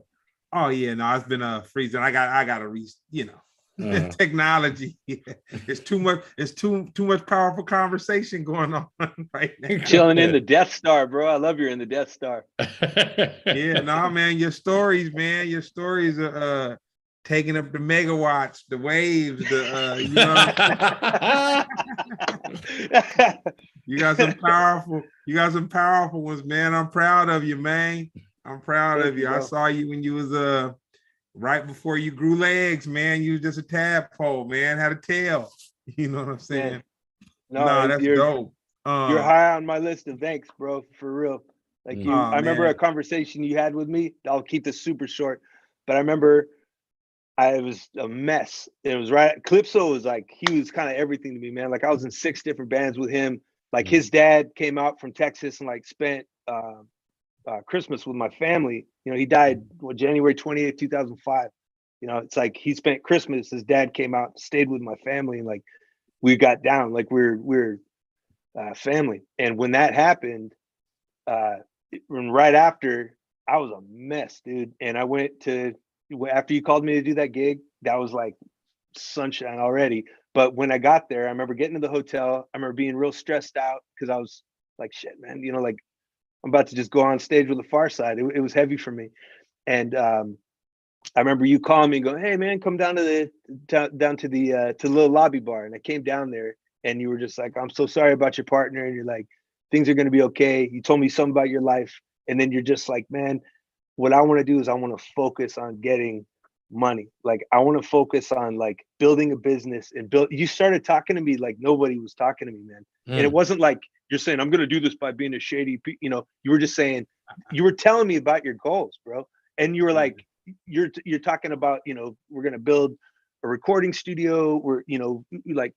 Oh yeah, no, it's been freezing. I got to technology. It's too much. It's too much powerful conversation going on right now. Chilling in the Death Star, bro. I love you're in the Death Star. Yeah, no, man. Your stories, are taking up the megawatts, the waves, You got some powerful ones, man. I'm proud of you, man. I'm proud of you. I saw you when you was right before you grew legs, man. You was just a tadpole, man. Had a tail. You know what I'm saying? No, that's dope. You're high on my list of thanks, bro. For real. Like I remember a conversation you had with me. I'll keep this super short, but I remember I was a mess. It was right. Calypso was like, he was kind of everything to me, man. Like I was in 6 different bands with him. Like his dad came out from Texas and like spent Christmas with my family. He died January 28th, 2005. It's like he spent Christmas. His dad came out, stayed with my family, and like we got down like we're family. And when that happened, right after, I was a mess, dude. And I went to, after you called me to do that gig, that was like sunshine already. But when I got there, I remember getting to the hotel. I remember being real stressed out because I was like, shit, man, you know, like I'm about to just go on stage with the Pharcyde. It was heavy for me. And I remember you calling me and going, hey man, come down to the little lobby bar. And I came down there and you were just like, I'm so sorry about your partner. And you're like, things are going to be okay. You told me something about your life. And then you're just like, man, what I want to do is I want to focus on getting money. Like I want to focus on like building a business and you started talking to me like nobody was talking to me, man. And it wasn't like you're saying, I'm going to do this by being a shady, you know, you were just saying, you were telling me about your goals, bro. And you were like, you're talking about, you know, we're going to build a recording studio. We're, you know, like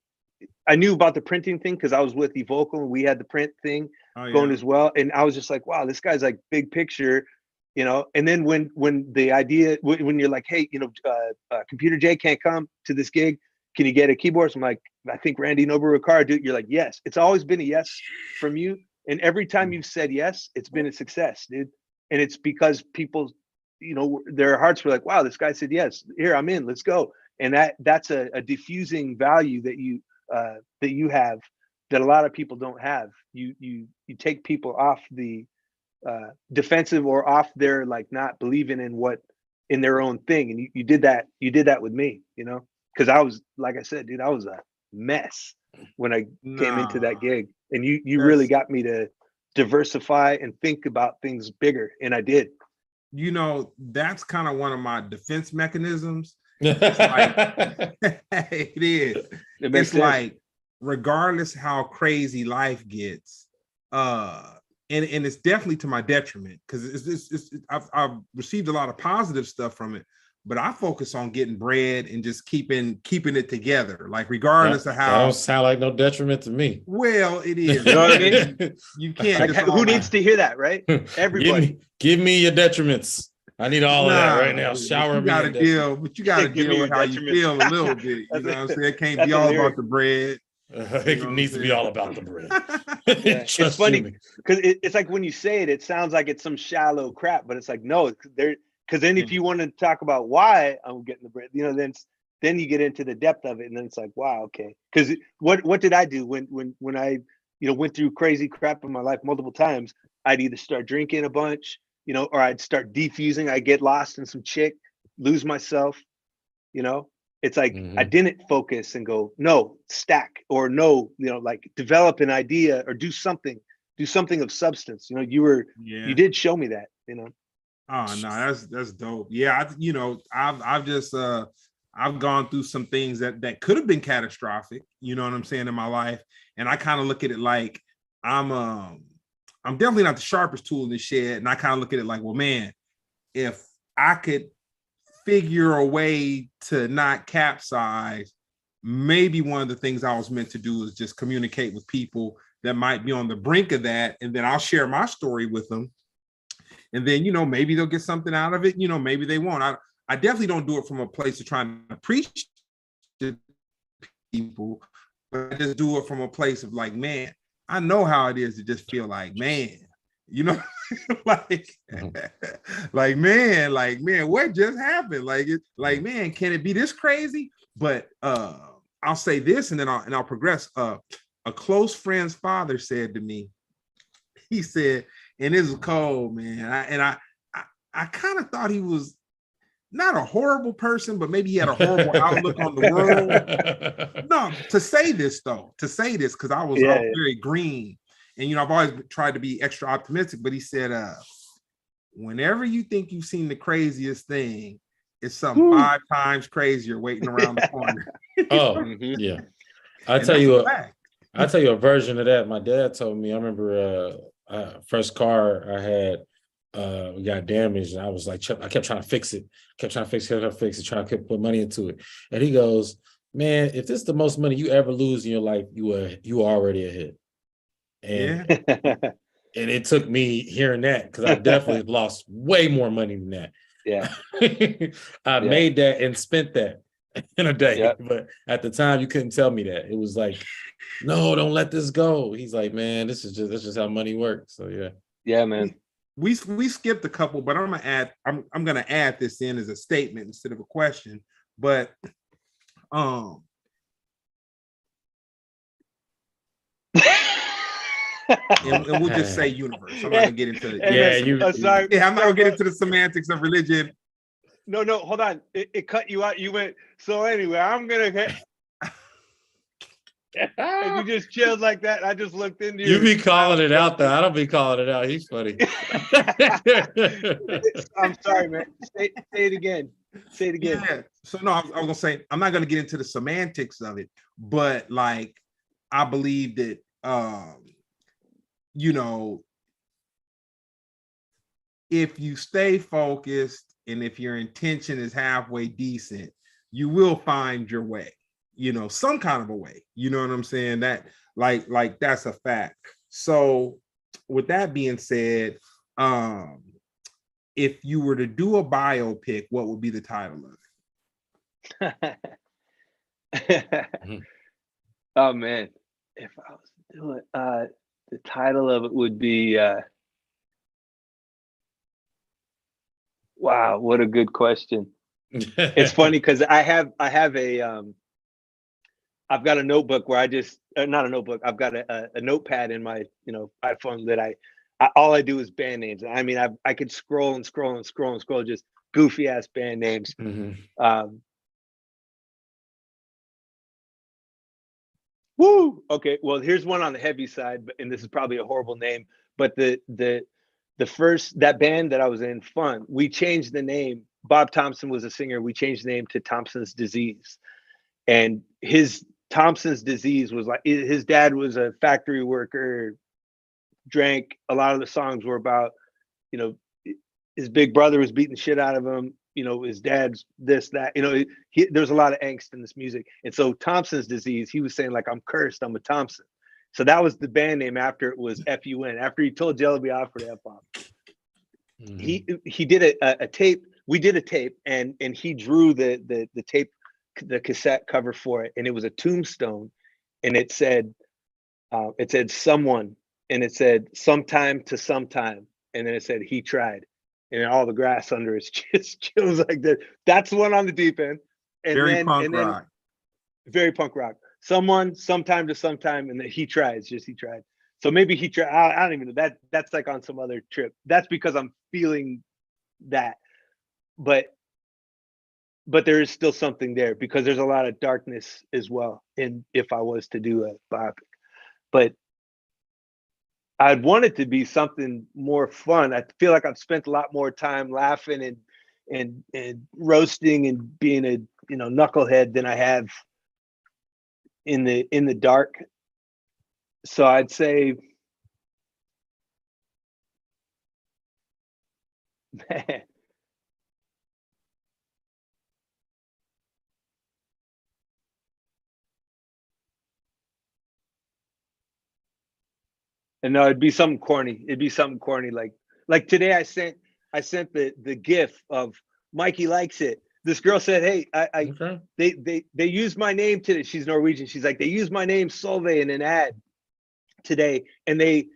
I knew about the printing thing because I was with Evocal and we had the print thing going as well. And I was just like, wow, this guy's like big picture, you know. And then when the idea, when you're like, hey, you know, Computer J can't come to this gig, can you get a keyboard? So I'm like, I think Randy Nobu Ricard, dude. You're like, yes. It's always been a yes from you. And every time you've said yes, it's been a success, dude. And it's because people, you know, their hearts were like, wow, this guy said yes. Here, I'm in. Let's go. And that's a diffusing value that you have that a lot of people don't have. You take people off the defensive or off their like not believing in their own thing. And you did that with me, you know, because I was, like I said, dude, I was a mess when I came into that gig. And you really got me to diversify and think about things bigger. And I did. You know, that's kind of one of my defense mechanisms. It's like, it is. It's like, regardless how crazy life gets, and it's definitely to my detriment because I've received a lot of positive stuff from it, but I focus on getting bread and just keeping it together, like regardless of how. That don't sound like no detriment to me. Well, it is. You know what I mean? You can't. Like, who needs to hear that, right? Everybody. Give me your detriments. I need all of that right now. Shower me. But you gotta deal with how you feel a little bit. You know what I'm saying? It can't be all about the bread. It needs to be all about the bread. Yeah. It's funny because it's like when you say it, it sounds like it's some shallow crap, but it's like no, because then if you want to talk about why I'm getting the bread, you know, then you get into the depth of it, and then it's like, wow, okay. Because what did I do when I, you know, went through crazy crap in my life multiple times? I'd either start drinking a bunch, you know, or I'd start defusing. I get lost in some chick, lose myself, you know. It's like I didn't focus and go, no, stack, or no, you know, like develop an idea or do something of substance. You know, you did show me that, you know. Oh no, that's dope. Yeah, you know, I've just I've gone through some things that could have been catastrophic, you know what I'm saying, in my life. And I kind of look at it like I'm definitely not the sharpest tool in the shed. And I kind of look at it like, well, man, if I could figure a way to not capsize, maybe one of the things I was meant to do is just communicate with people that might be on the brink of that, and then I'll share my story with them, and then, you know, maybe they'll get something out of it, you know, maybe they won't. I definitely don't do it from a place of trying to preach to people, but I just do it from a place of like, man, I know how it is to just feel like, man, you know, like man, what just happened? Like, man, can it be this crazy? But I'll say this, and then I'll progress. A close friend's father said to me, he said, and this is cold, man. I kind of thought he was not a horrible person, but maybe he had a horrible outlook on the world. No, to say this, because I was very green. And, you know, I've always tried to be extra optimistic, but he said, whenever you think you've seen the craziest thing, it's some 5 times crazier waiting around the corner. Yeah. I'll tell you a version of that. My dad told me, I remember first car I had, we got damaged, and I was like, I kept trying to fix it, trying to put money into it. And he goes, man, if this is the most money you ever lose in your life, you are already ahead. And and it took me hearing that, because I definitely lost way more money than that. Yeah. I made that and spent that in a day. But at the time, you couldn't tell me that. It was like, no, don't let this go. He's like, man, this is just how money works. So yeah. Yeah, man. we skipped a couple, but I'm gonna add this in as a statement instead of a question. But and we'll just say universe. I'm not gonna get into I'm not gonna get into the semantics of religion. No, hold on. It cut you out. You went, so anyway, I'm gonna get. And you just chilled like that. I just looked into you. You be calling it out though. I don't be calling it out. He's funny. I'm sorry, man. Say it again. Say it again. Yeah. So no, I was gonna say I'm not gonna get into the semantics of it, but like I believe that you know, if you stay focused and if your intention is halfway decent, you will find your way, you know, some kind of a way. You know what I'm saying? That like that's a fact. So with that being said, if you were to do a biopic, what would be the title of it? Oh man, if I was to do it, the title of it would be wow, what a good question. It's funny because I have a I've got a notebook where I just not a notebook, I've got a notepad in my iPhone that I all I do is band names. I mean, I could scroll and scroll and scroll and scroll, just goofy ass band names. Woo! Okay, well, here's one on the heavy side, and this is probably a horrible name, but the first, that band that I was in, Fun, we changed the name. Bob Thompson was a singer. We changed the name to Thompson's Disease, and his Thompson's disease was like, his dad was a factory worker, drank. A lot of the songs were about, his big brother was beating the shit out of him. His dad's this, that, there's a lot of angst in this music. And so Thompson's disease, he was saying like, I'm cursed, I'm a Thompson. So that was the band name after it was FUN, after he told Jello be off for the F-bomb. He did a tape. We did a tape and he drew the tape, the cassette cover for it. And it was a tombstone and it said someone, and it said sometime to sometime. And then it said, he tried. And all the grass under his just chills like that. That's the one on the deep end. And very punk rock. Very punk rock. Someone, sometime to sometime, and then he tries, just he tried. So maybe he tried. I don't even know. That's like on some other trip. That's because I'm feeling that. But there is still something there because there's a lot of darkness as well. And if I was to do a biopic, but I'd want it to be something more fun. I feel like I've spent a lot more time laughing and roasting and being a knucklehead than I have in the dark. So I'd say, man. And no, it'd be something corny. It'd be something corny. Like today I sent the GIF of Mikey likes it. This girl said, hey, they used my name today. She's Norwegian. She's like, they used my name Solveig in an ad today. And they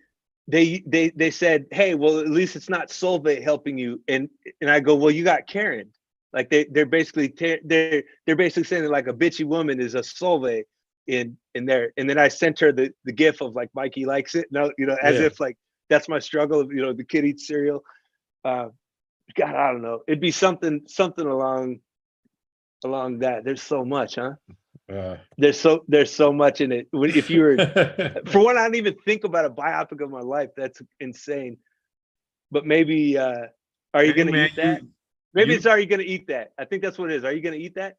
said, hey, well, at least it's not Solveig helping you. And I go, well, you got Karen. Like they're basically saying that like a bitchy woman is a Solveig in there. And then I sent her the GIF of like Mikey likes it. No, as if like that's my struggle of, the kid eats cereal. God, I don't know. It'd be something along that. There's so much, huh? There's so much in it. If you were, for one, I don't even think about a biopic of my life. That's insane. But maybe, are you gonna eat that? Maybe it's Are You Gonna Eat That? I think that's what it is. Are you gonna eat that?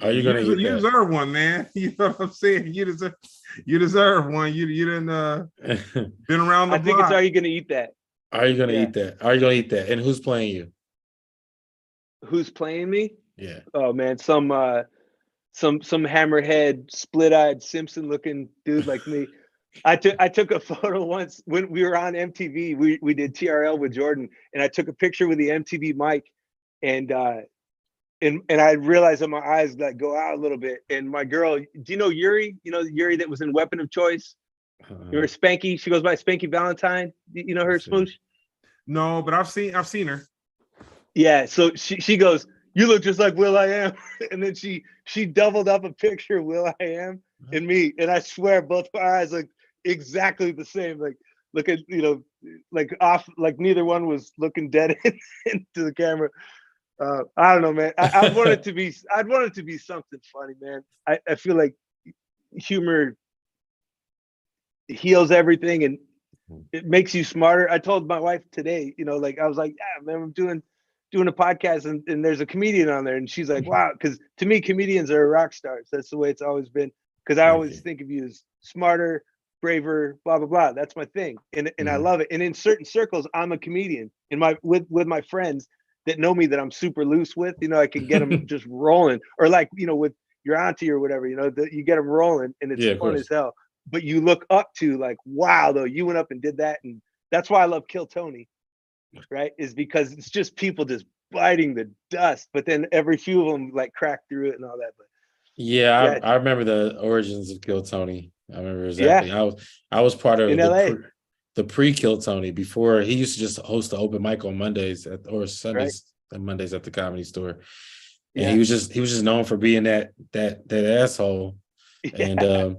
Are you gonna eat that? You deserve one, man. You know what I'm saying? You deserve one. You didn't been around the block. I think it's Are You Gonna Eat That? Are you gonna eat that? Are you gonna eat that? And who's playing you? Who's playing me? Yeah. Oh man, some hammerhead, split-eyed Simpson-looking dude like me. I took a photo once when we were on MTV. We did TRL with Jordan, and I took a picture with the MTV mic, and I realized that my eyes like go out a little bit. And my girl, do you know Yuri? You know Yuri that was in Weapon of Choice? You were Spanky. She goes by Spanky Valentine. You know her, Smoosh? No, but I've seen her. Yeah, so she goes, "You look just like Will I Am," and then she doubled up a picture of Will I Am and me, and I swear both of our eyes look exactly the same. Like look at like off, like neither one was looking dead into the camera. I don't know, man. I'd want it to be. I'd want it to be something funny, man. I feel like humor heals everything and it makes you smarter. I told my wife today, like I was like, yeah, man, I'm doing a podcast and there's a comedian on there, and she's like, wow, because to me, comedians are rock stars. That's the way it's always been. Because I always think of you as smarter, braver, blah blah blah. That's my thing, and I love it. And in certain circles, I'm a comedian. With my friends that know me that I'm super loose with, I can get them just rolling, or like with your auntie or whatever, that you get them rolling, and it's fun as hell. But you look up to like, wow, though, you went up and did that, and that's why I love Kill Tony, right? Is because it's just people just biting the dust, but then every few of them like crack through it and all that. But yeah, I remember the origins of Kill Tony. I remember exactly. Yeah. I was part of In LA. The pre-Kill Tony before. He used to just host the open mic on Mondays or Sundays and Mondays at the Comedy Store. And he was just known for being that asshole. And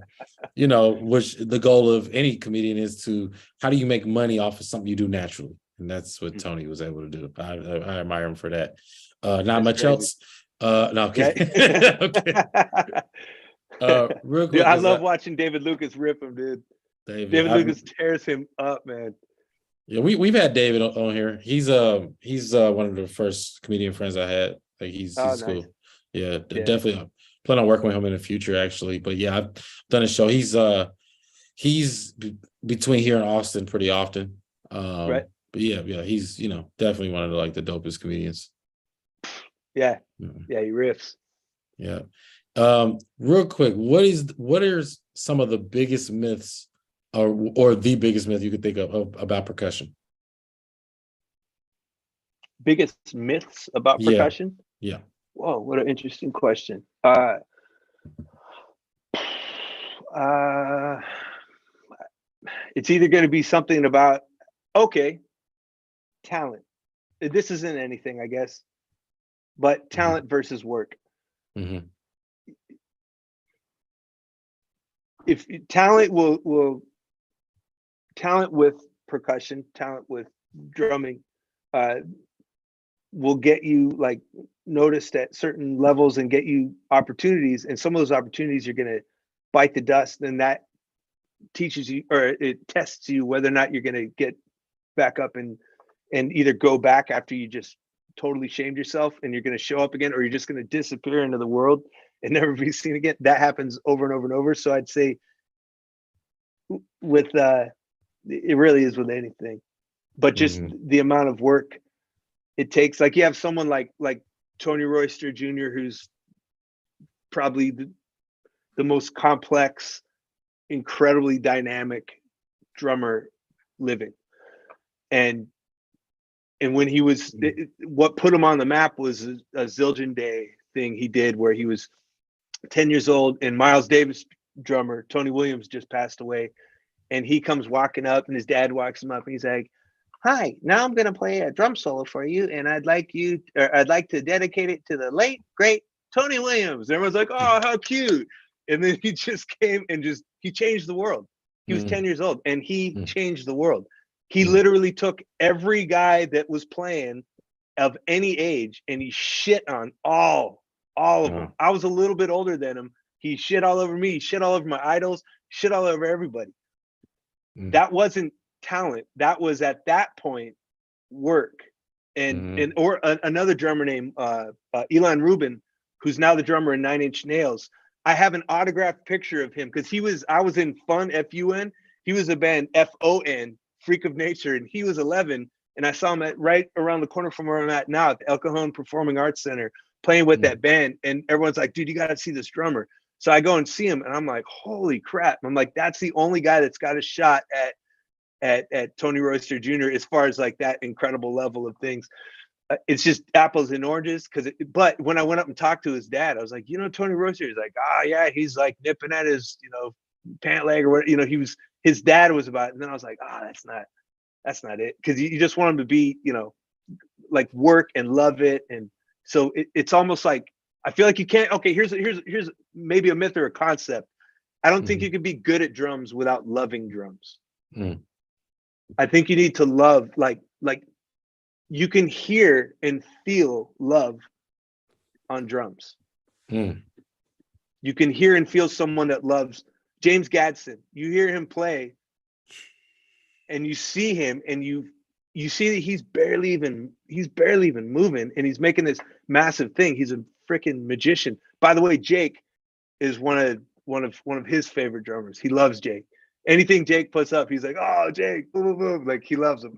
which the goal of any comedian is to, how do you make money off of something you do naturally? And that's what Tony was able to do. I admire him for that. Not that's much crazy. Else. No, okay. Okay. Real quick, dude, I love watching David Lucas rip him, dude. David Lucas tears him up, man. Yeah, we've had David on here. He's one of the first comedian friends I had. Like he's cool. Yeah, definitely plan on working with him in the future, actually. But yeah, I've done a show. He's between here and Austin pretty often. Right. But yeah, he's definitely one of the dopest comedians. Yeah, he riffs. Yeah. Real quick, what are some of the biggest myths, or the biggest myth you could think of about percussion? Biggest myths about percussion? Yeah. Whoa, what an interesting question. It's either going to be something about talent. This isn't anything, I guess, but talent versus work. Mm-hmm. If talent talent with percussion, talent with drumming, will get you like noticed at certain levels and get you opportunities, and some of those opportunities you're going to bite the dust, and that teaches you, or it tests you whether or not you're going to get back up and either go back after you just totally shamed yourself and you're going to show up again, or you're just going to disappear into the world and never be seen again. That happens over and over and over. So I'd say with it really is with anything, but just the amount of work it takes. Like you have someone like Tony Royster Jr., who's probably the most complex, incredibly dynamic drummer living. And when he was, what put him on the map was a Zildjian Day thing he did where he was 10 years old, and Miles Davis drummer Tony Williams just passed away, and he comes walking up and his dad walks him up and he's like, "Hi, now I'm going to play a drum solo for you, and I'd like to dedicate it to the late great Tony Williams." And everyone's like, "Oh, how cute." And then he just came and he changed the world. He was 10 years old and he changed the world. He literally took every guy that was playing of any age and he shit on all of them. I was a little bit older than him. He shit all over me. He shit all over my idols. Shit all over everybody. That wasn't talent. That was at that point work. Or another drummer named Elon Rubin, who's now the drummer in 9 Inch Nails. I have an autographed picture of him because I was in Fun, F-U-N. He was a band F-O-N, Freak of Nature, and he was 11. And I saw him right around the corner from where I'm at now at the El Cajon Performing Arts Center playing with that band. And everyone's like, "Dude, you got to see this drummer." So I go and see him and I'm like, holy crap. I'm like, that's the only guy that's got a shot at Tony Royster Jr. as far as like that incredible level of things. It's just apples and oranges. But when I went up and talked to his dad, I was like, Tony Royster. He's like, yeah, he's like nipping at his, pant leg or what, his dad was about it. And then I was like, That's not it. Because you just want them to be, you know, like work and love it. And so it's almost like, I feel like you can't, okay, here's maybe a myth or a concept. I don't think you can be good at drums without loving drums. I think you need to love, like you can hear and feel love on drums. You can hear and feel someone that loves James Gadsden. You hear him play and you see him and you see that he's barely even moving, and he's making this massive thing. He's a freaking magician. By the way, Jake is one of his favorite drummers. He loves Jake. Anything Jake puts up, he's like, oh, Jake, boom, boom, boom. Like, he loves him.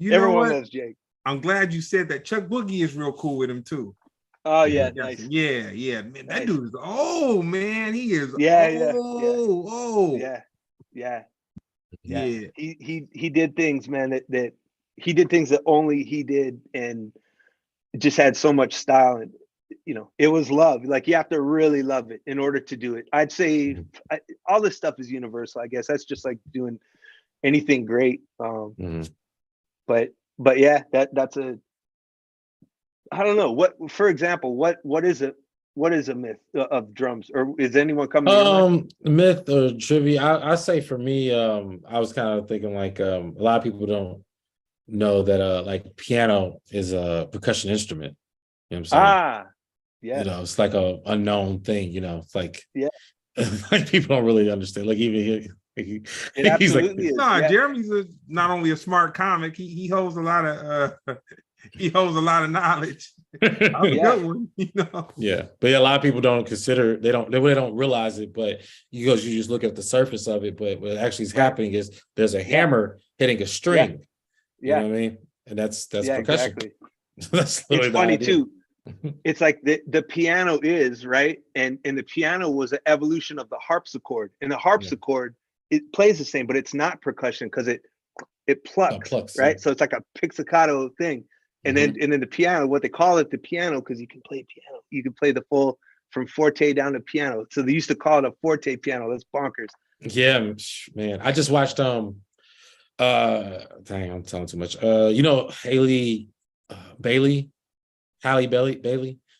Everyone loves Jake. I'm glad you said that. Chuck Boogie is real cool with him too. Oh yeah, nice. Yeah, man, that dude is old, man. He is old. Yeah. He did things, man, that he did things that only he did, and just had so much style. And you know, it was love. Like, you have to really love it in order to do it. I'd say all this stuff is universal. I guess that's just like doing anything great. But yeah, that's a, I don't know what, for example, what is a myth of drums, or is anyone coming to your mind? Myth or trivia? I say for me, I was kind of thinking like a lot of people don't know that like piano is a percussion instrument. You know what I'm saying? Yeah. You know, it's like a unknown thing. You know, it's like like people don't really understand. Like even it absolutely is. Jeremy's not only a smart comic, he holds a lot of he holds a lot of knowledge. Good one, you know. Yeah, but a lot of people don't consider, they don't realize it, but you just look at the surface of it, but what actually is happening is there's a hammer hitting a string. You know what I mean? And that's percussion. Exactly. That's it's funny too. It's like the piano is right, and the piano was an evolution of the harpsichord, and the harpsichord it plays the same, but it's not percussion because it plucks, right? So it's like a pizzicato thing. And then the piano, what they call it, the piano, because you can play piano. You can play the full from forte down to piano. So they used to call it a forte piano. That's bonkers. Yeah, man. I just watched dang, I'm telling too much. You know, Halle Bailey.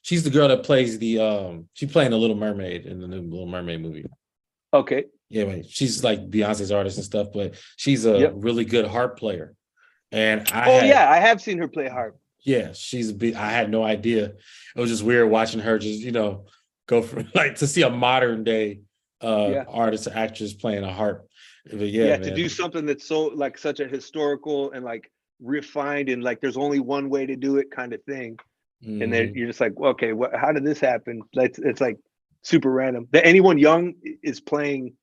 She's the girl that plays she playing the Little Mermaid in the new Little Mermaid movie. Okay. Yeah, man. She's like Beyonce's artist and stuff, but she's a really good harp player. And I have seen her play harp. Yeah, I had no idea. It was just weird watching her just, you know, go from like to see a modern day artist or actress playing a harp. But man. To do something that's so like such a historical and like refined and like there's only one way to do it kind of thing. And then you're just like, okay, how did this happen? It's like super random. That anyone young is playing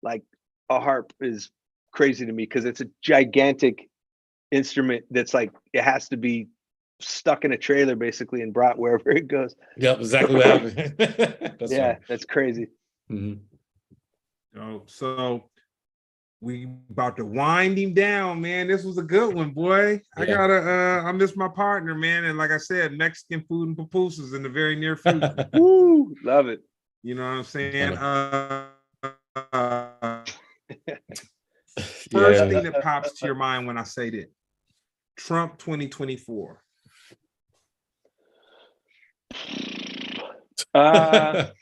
like a harp is crazy to me because it's a gigantic instrument that's like it has to be stuck in a trailer basically and brought wherever it goes. Yep, exactly what happened. That's crazy. So we about to wind him down, man. This was a good one, boy. I miss my partner, man. And like I said, Mexican food and pupusas in the very near future. Woo, love it. You know what I'm saying? First thing that pops to your mind when I say that, Trump 2024. Let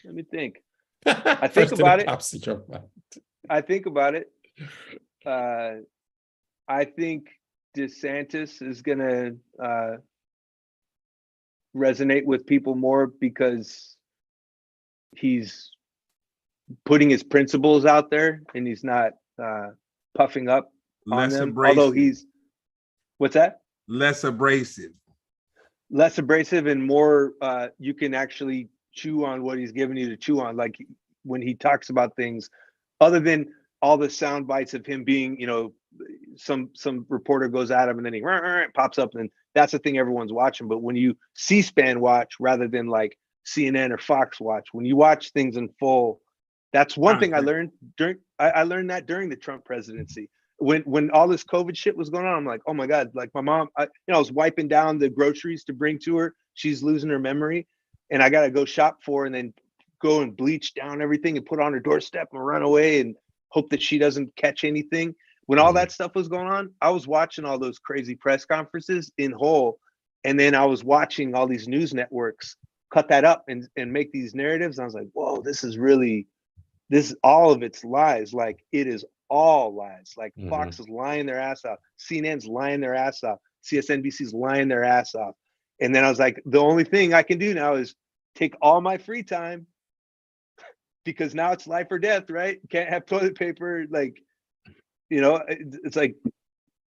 me think. I think about it. I think about it. I think DeSantis is gonna resonate with people more because he's putting his principles out there and he's not puffing up on them. Abrasive. Although he's what's that? Less abrasive And more you can actually chew on what he's giving you to chew on. Like when he talks about things, other than all the sound bites of him being, you know, some reporter goes at him and then he pops up, and that's the thing everyone's watching. But when you C-SPAN watch rather than like CNN or Fox watch, when you watch things in full, that's one thing I learned I learned that during the Trump presidency. When all this COVID shit was going on, I'm like, oh my God, like my mom, I was wiping down the groceries to bring to her. She's losing her memory and I got to go shop for her and then go and bleach down everything and put on her doorstep and run away and hope that she doesn't catch anything. When all that stuff was going on, I was watching all those crazy press conferences in whole, and then I was watching all these news networks cut that up and make these narratives. And I was like, whoa, this all of it's lies. Like, it is all lies. Like, Fox is lying their ass off, CNN's lying their ass off, CSNBC's lying their ass off. And then I was like, the only thing I can do now is take all my free time, because now it's life or death, right? Can't have toilet paper. Like, you know, it's like,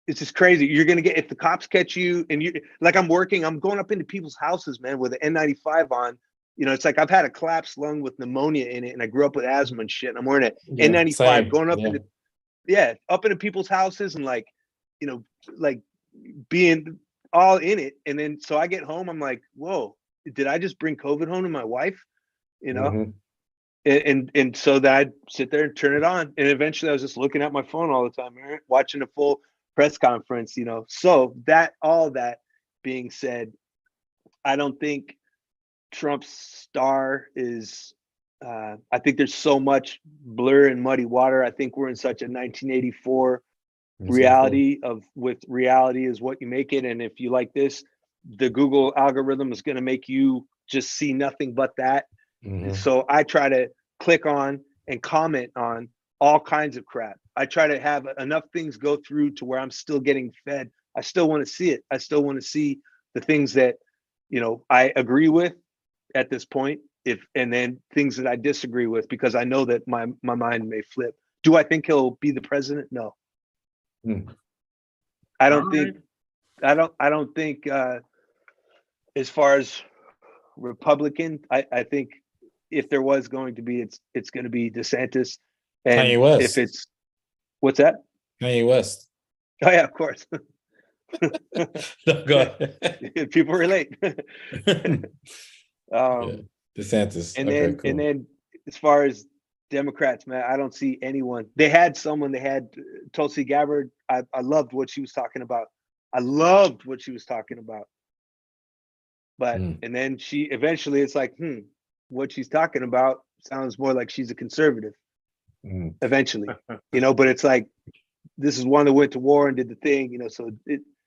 it's just crazy. You're going to get, if the cops catch you and you, like, I'm going up into people's houses, man, with an N95 on. You know, it's like, I've had a collapsed lung with pneumonia in it, and I grew up with asthma and shit. And I'm wearing an N95, same. going up up into people's houses, and like, you know, like being all in it. And then, so I get home, I'm like, whoa, did I just bring COVID home to my wife? You know? And so that I'd sit there and turn it on. And eventually I was just looking at my phone all the time, right? Watching a full press conference, you know? So all that being said, I don't think Trump's star is, I think there's so much blur and muddy water. I think we're in such a 1984 reality with reality is what you make it. And if you like this, the Google algorithm is going to make you just see nothing but that. So I try to click on and comment on all kinds of crap. I try to have enough things go through to where I'm still getting fed. I still want to see it. I still want to see the things that, you know, I agree with at this point, and then things that I disagree with, because I know that my mind may flip. Do I think he'll be the president? No. I don't think, I don't think as far as Republican, I think if there was going to be, it's going to be DeSantis. And Kanye West. If it's, what's that? Kanye West. Oh yeah, of course. No, go ahead. People relate. DeSantis. And okay, then, cool. and then as far as Democrats, man, I don't see anyone. They had Tulsi Gabbard. I loved what she was talking about. But and then she eventually, it's like, what she's talking about sounds more like she's a conservative. Eventually, you know, but it's like, this is one that went to war and did the thing, you know, so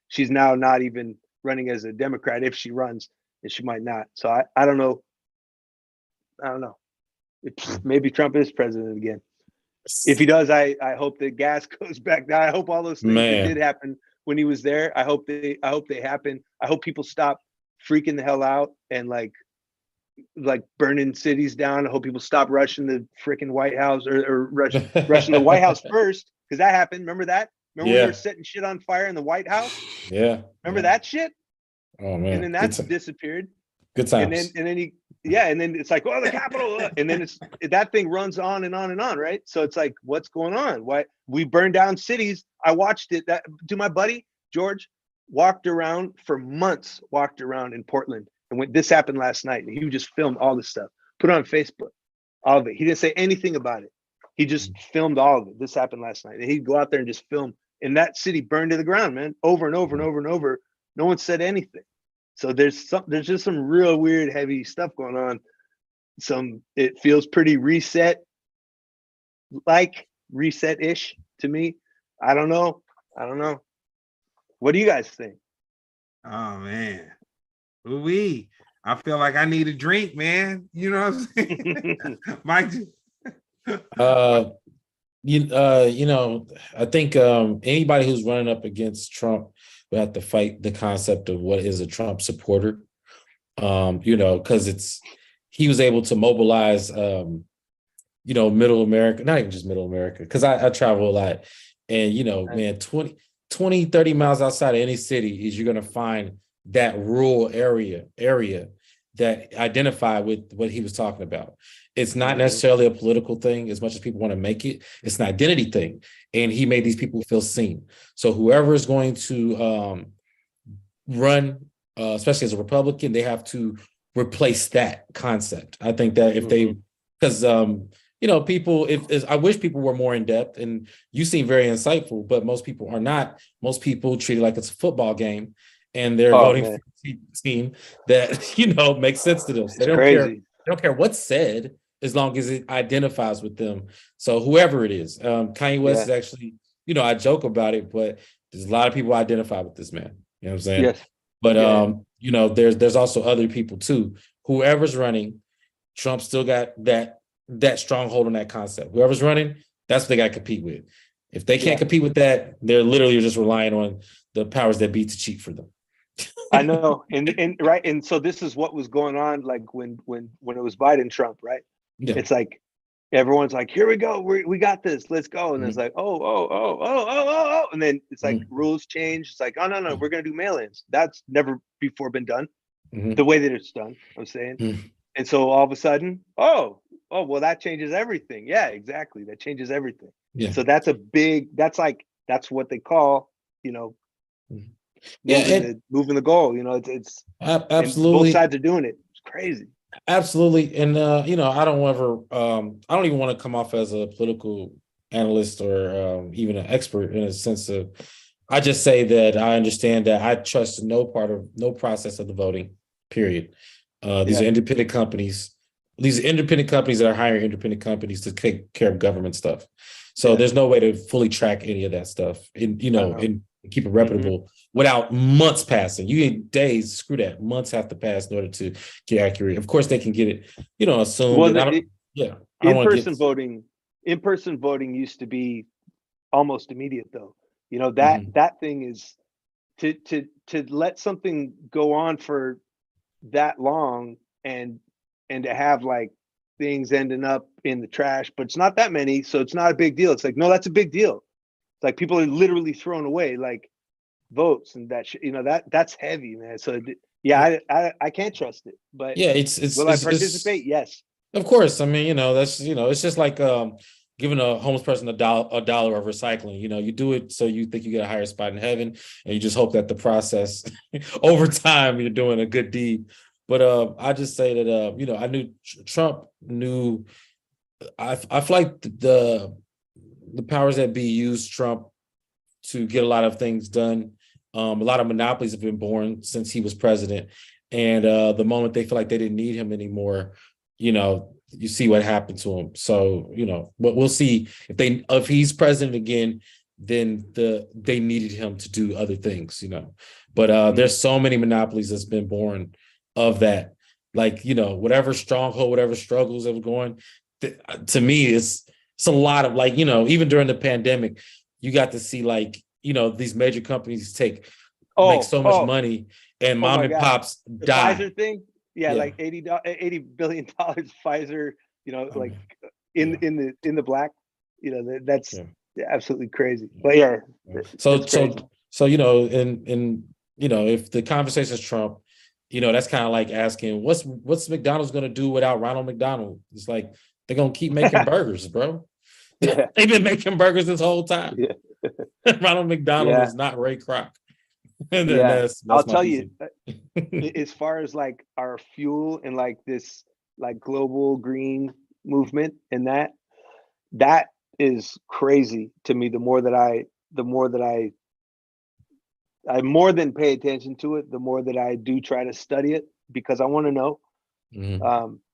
she's now not even running as a Democrat if she runs, and she might not. So I don't know. Maybe Trump is president again. If he does, I hope the gas goes back down. I hope all those things that did happen when he was there, I hope they happen. I hope people stop freaking the hell out and like burning cities down. I hope people stop rushing the freaking White House or rushing the White House first, because that happened. Remember that? Remember when we were setting shit on fire in the White House? Yeah. Remember that shit? Oh man. And then that disappeared. Good times. And then it's like, oh, the Capitol, and then that thing runs on and on and on, right? So it's like, what's going on? Why we burned down cities? I watched it. My buddy George walked around for months, in Portland, and when this happened last night, and he just filmed all this stuff, put it on Facebook, all of it. He didn't say anything about it. He just filmed all of it. This happened last night, and he'd go out there and just film, and that city burned to the ground, man, over and over and over and over. No one said anything. So there's just some real weird, heavy stuff going on. It feels pretty reset-ish to me. I don't know. What do you guys think? Oh man, I feel like I need a drink, man. You know what I'm saying? Mike. You know, I think anybody who's running up against Trump will have to fight the concept of what is a Trump supporter. You know, because he was able to mobilize you know, middle America, not even just middle America, because I travel a lot. And, you know, man, 20, 30 miles outside of any city is you're going to find that rural area that identify with what he was talking about. It's not necessarily a political thing as much as people want to make it. It's an identity thing. And he made these people feel seen. So whoever is going to run, especially as a Republican, they have to replace that concept. I think that if they, because, you know, people, I wish people were more in depth, and you seem very insightful, but most people are not. Most people treat it like it's a football game, and they're voting for a team that, you know, makes sense to them. So they don't care what's said as long as it identifies with them. So whoever it is, Kanye West is actually I joke about it, but there's a lot of people identify with this man. You know what I'm saying? Yes. But Yeah. there's also other people too. Whoever's running, Trump still got that stronghold on that concept. Whoever's running, that's what they got to compete with. If they can't compete with that, they're literally just relying on the powers that be to cheat for them. I know, and right, and so this is what was going on, like when it was Biden Trump, right? Yeah. It's like everyone's like, here we go, we got this, let's go, and it's like, oh, and then it's like rules change. It's like, oh no, we're gonna do mail-ins. That's never before been done, the way that it's done. I'm saying, and so all of a sudden, well, that changes everything. Yeah, exactly, that changes everything. Yeah. So that's that's what they call, moving the goal. It's absolutely, both sides are doing it. It's crazy. Absolutely. And I don't even want to come off as a political analyst or even an expert in a sense of, I just say that I understand that I trust no process of the voting, period. These are independent companies. These are independent companies that are hiring independent companies to take care of government stuff. So there's no way to fully track any of that stuff and keep it reputable without months passing. You need days, screw that. Months have to pass in order to get accurate. Of course, they can get it, assumed. Well, in-person voting used to be almost immediate though. That thing is to let something go on for that long and to have like things ending up in the trash, but it's not that many, so it's not a big deal. It's like, no, that's a big deal. It's like people are literally throwing away like votes and that's heavy, man. So I can't trust it, but will I participate? Yes, of course. I mean, that's it's just like giving a homeless person a dollar of recycling. You do it so you think you get a higher spot in heaven, and you just hope that the process over time you're doing a good deed. But I just say that I knew Trump knew. I feel like the powers that be used Trump to get a lot of things done. A lot of monopolies have been born since he was president. And the moment they feel like they didn't need him anymore, you see what happened to him. So, but we'll see if he's president again, then they needed him to do other things, But there's so many monopolies that's been born of that. Like, whatever stronghold, whatever struggles that were going, to me, it's a lot of like, even during the pandemic, you got to see like, these major companies make so much money and mom and pops die. The Pfizer thing, like $80 billion Pfizer, like in the black, that's absolutely crazy. But so if the conversation is Trump, that's kind of like asking what's McDonald's going to do without Ronald McDonald? It's like they're going to keep making burgers, bro. They've been making burgers this whole time. Ronald McDonald is not Ray Kroc. And that's I'll tell you, as far as like our fuel and like this like global green movement and that is crazy to me. The more that I more than pay attention to it, the more that I do try to study it, because I want to know.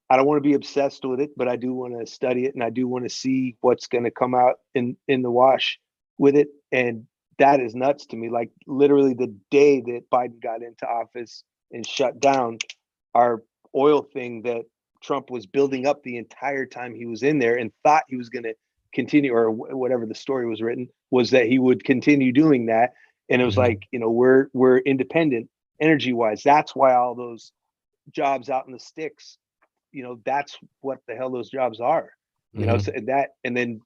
I don't want to be obsessed with it, but I do want to study it, and I do want to see what's going to come out in the wash with it. And that is nuts to me. Like literally the day that Biden got into office and shut down our oil thing that Trump was building up the entire time he was in there and thought he was going to continue, or whatever the story was written, was that he would continue doing that. And it was like, we're independent energy wise. That's why all those jobs out in the sticks, that's what the hell those jobs are, so that, and then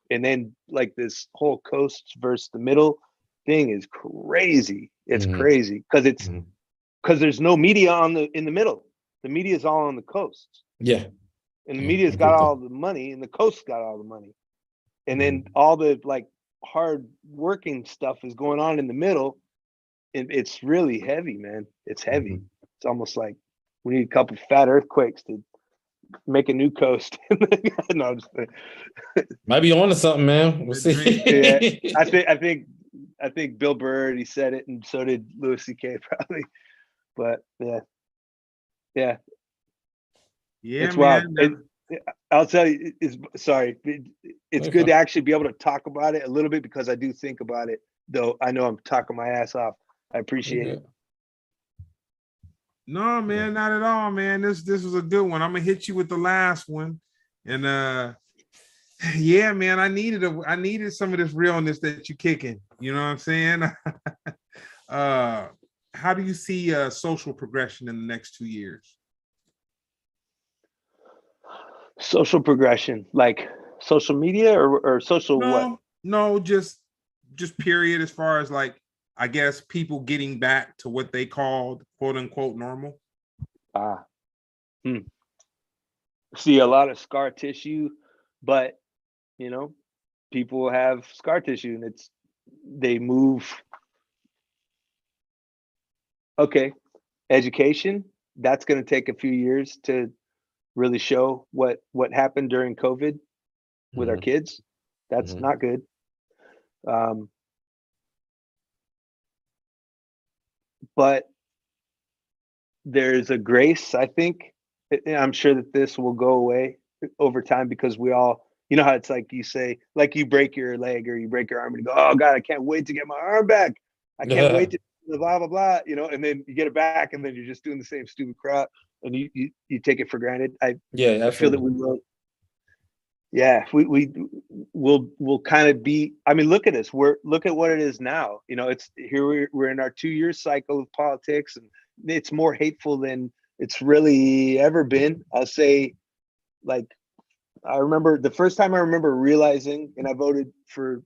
like this whole coast versus the middle thing is crazy. It's crazy because there's no media in the middle. The media is all on the coast. Yeah. And the media's got all the money, and the coast's got all the money. And then all the like hard working stuff is going on in the middle. And it's really heavy, man. It's heavy. It's almost like we need a couple fat earthquakes to make a new coast. No, I'm just might be on to something, man. We'll see. I think Bill Burr, he said it, and so did Louis C.K. probably. But yeah, it's man. I'll tell you, it's good to actually be able to talk about it a little bit, because I do think about it, though I know I'm talking my ass off. I appreciate it. No, man, not at all, man. This was a good one. I'm gonna hit you with the last one. And yeah, man, I needed some of this realness that you're kicking. You know what I'm saying? How do you see social progression in the next 2 years? Social progression, like social media or social what? No, just period, as far as like, I guess people getting back to what they called quote unquote normal. See a lot of scar tissue, but you know, people have scar tissue and they move. Okay, education, that's going to take a few years to really show what happened during COVID with our kids. That's not good. But there's a grace, I think. I'm sure that this will go away over time, because we all, you know how it's like, you say, like you break your leg or you break your arm and you go, oh God, I can't wait to get my arm back. I can't wait to blah, blah, blah, you know, and then you get it back and then you're just doing the same stupid crap and you take it for granted. I feel that we will. Yeah, we'll kind of be, I mean, look at us. Look at what it is now. You know, it's here we're in our 2-year cycle of politics, and it's more hateful than it's really ever been. I'll say, like, I remember the first time I remember realizing, and I voted for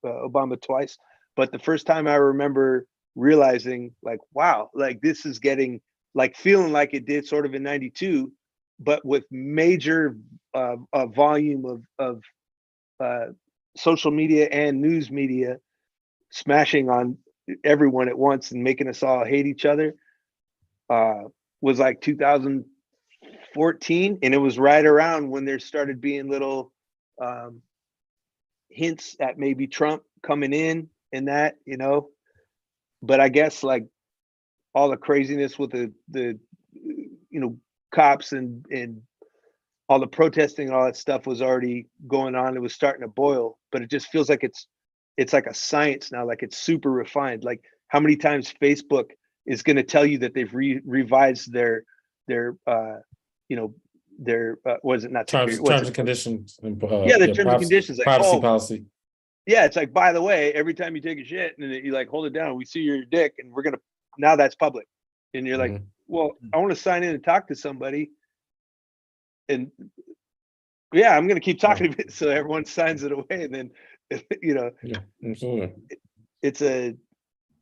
Obama twice, but the first time I remember realizing, like, wow, like this is getting, like, feeling like it did sort of in '92, but with major volume of social media and news media smashing on everyone at once and making us all hate each other, was like 2014, and it was right around when there started being little hints at maybe Trump coming in and that, you know. But I guess, like, all the craziness with the you know, cops and all the protesting and all that stuff was already going on. It was starting to boil, but it just feels like it's like a science now, like it's super refined. Like, how many times Facebook is going to tell you that they've revised their you know, their was it not terms and conditions? Yeah, the terms and conditions, like, privacy policy. Yeah, it's like, by the way, every time you take a shit and you like hold it down, we see your dick, and we're gonna, now that's public, and you're like, well, I want to sign in and talk to somebody, and yeah, I'm gonna keep talking to it, so everyone signs it away, and then you know, it's a,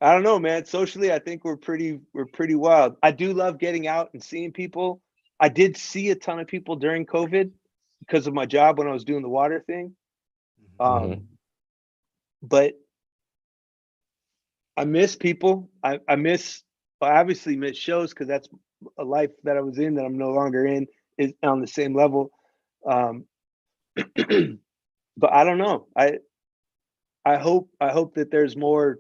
I don't know, man. Socially, I think we're pretty wild. I do love getting out and seeing people. I did see a ton of people during COVID because of my job when I was doing the water thing. But I miss people. I obviously miss shows, because that's a life that I was in that I'm no longer in, is on the same level. But I don't know. I hope that there's more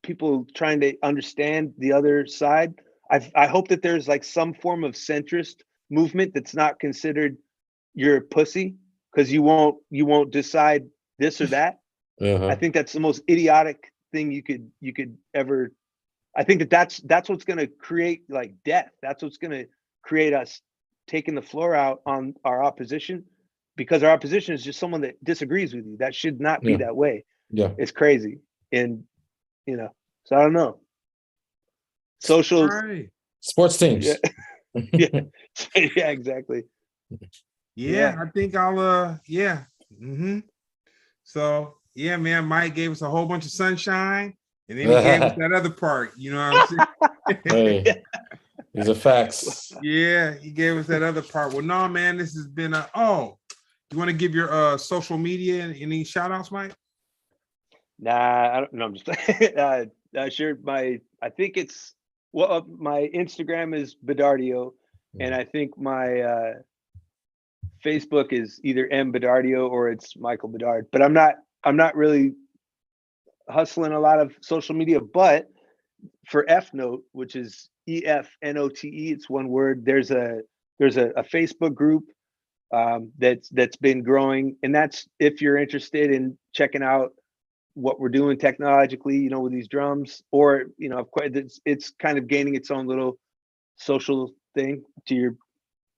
people trying to understand the other side. I hope that there's like some form of centrist movement that's not considered you're a pussy because you won't decide this or that. I think that's the most idiotic thing you could ever. I think that's what's going to create, like, death. That's what's going to create us taking the floor out on our opposition, because our opposition is just someone that disagrees with you. That should not be that way. Yeah, it's crazy, and you know. So I don't know. Social sports teams. Yeah, yeah, exactly. Yeah, I think I'll. So yeah, man, Mike gave us a whole bunch of sunshine, and then he gave us that other part. You know what I'm saying? Hey, these are facts. Yeah, he gave us that other part. Well, no, man, this has been a. Oh, you want to give your social media and any shout outs, Mike? Nah, I don't know. I'm just sure. I think it's, well, my Instagram is Bedardio, and I think my Facebook is either M Bedardio or it's Michael Bedard. But I'm not really hustling a lot of social media. But for F Note, which is EFNOTE, it's one word. There's a Facebook group that's been growing. And that's if you're interested in checking out what we're doing technologically, you know, with these drums, or, you know, it's kind of gaining its own little social thing. To your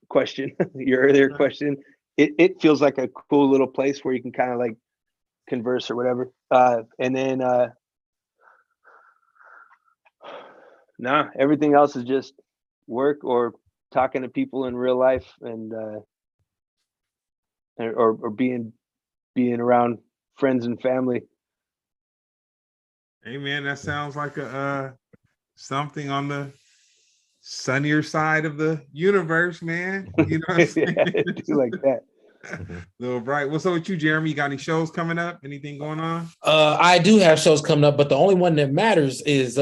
question, your earlier question, it feels like a cool little place where you can kind of like converse or whatever. And then nah, everything else is just work or talking to people in real life, and or being around friends and family. Hey man, that sounds like a something on the sunnier side of the universe, man. You know what I'm saying? Yeah, I do like that. Little bright. What's up with you, Jeremy? You got any shows coming up? Anything going on? I do have shows coming up, but the only one that matters is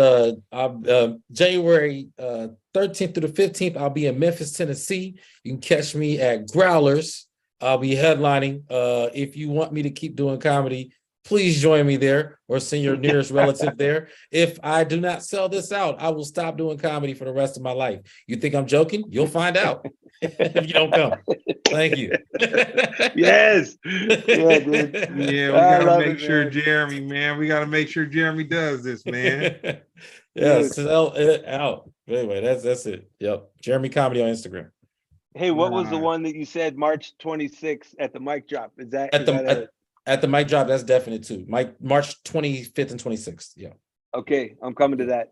January 13th through the 15th. I'll be in Memphis, Tennessee. You can catch me at Growlers. I'll be headlining. If you want me to keep doing comedy, please join me there or send your nearest relative there. If I do not sell this out, I will stop doing comedy for the rest of my life. You think I'm joking? You'll find out if you don't come. Thank you. Yes. Yeah, dude. Yeah, we gotta make sure Jeremy, man. We gotta make sure Jeremy does this, man. Yeah, sell it out. Anyway, that's it. Yep. Jeremy Comedy on Instagram. Hey, what was the one that you said March 26th at the mic drop? Is that at the mic drop? That's definite too. March 25th and 26th. Yeah. Okay, I'm coming to that.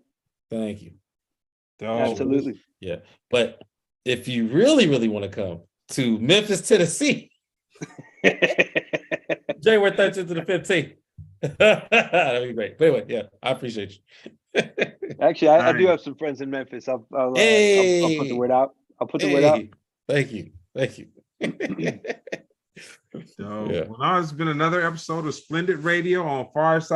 Thank you. Absolutely. Yeah. But if you really, really want to come to Memphis, Tennessee, January 13th to the 15th. That'd be great. But anyway, yeah, I appreciate you. Actually, I do have some friends in Memphis. I'll put the word out. I'll put the word out. Thank you. So, well, now it's been another episode of Splendid Radio on Pharcyde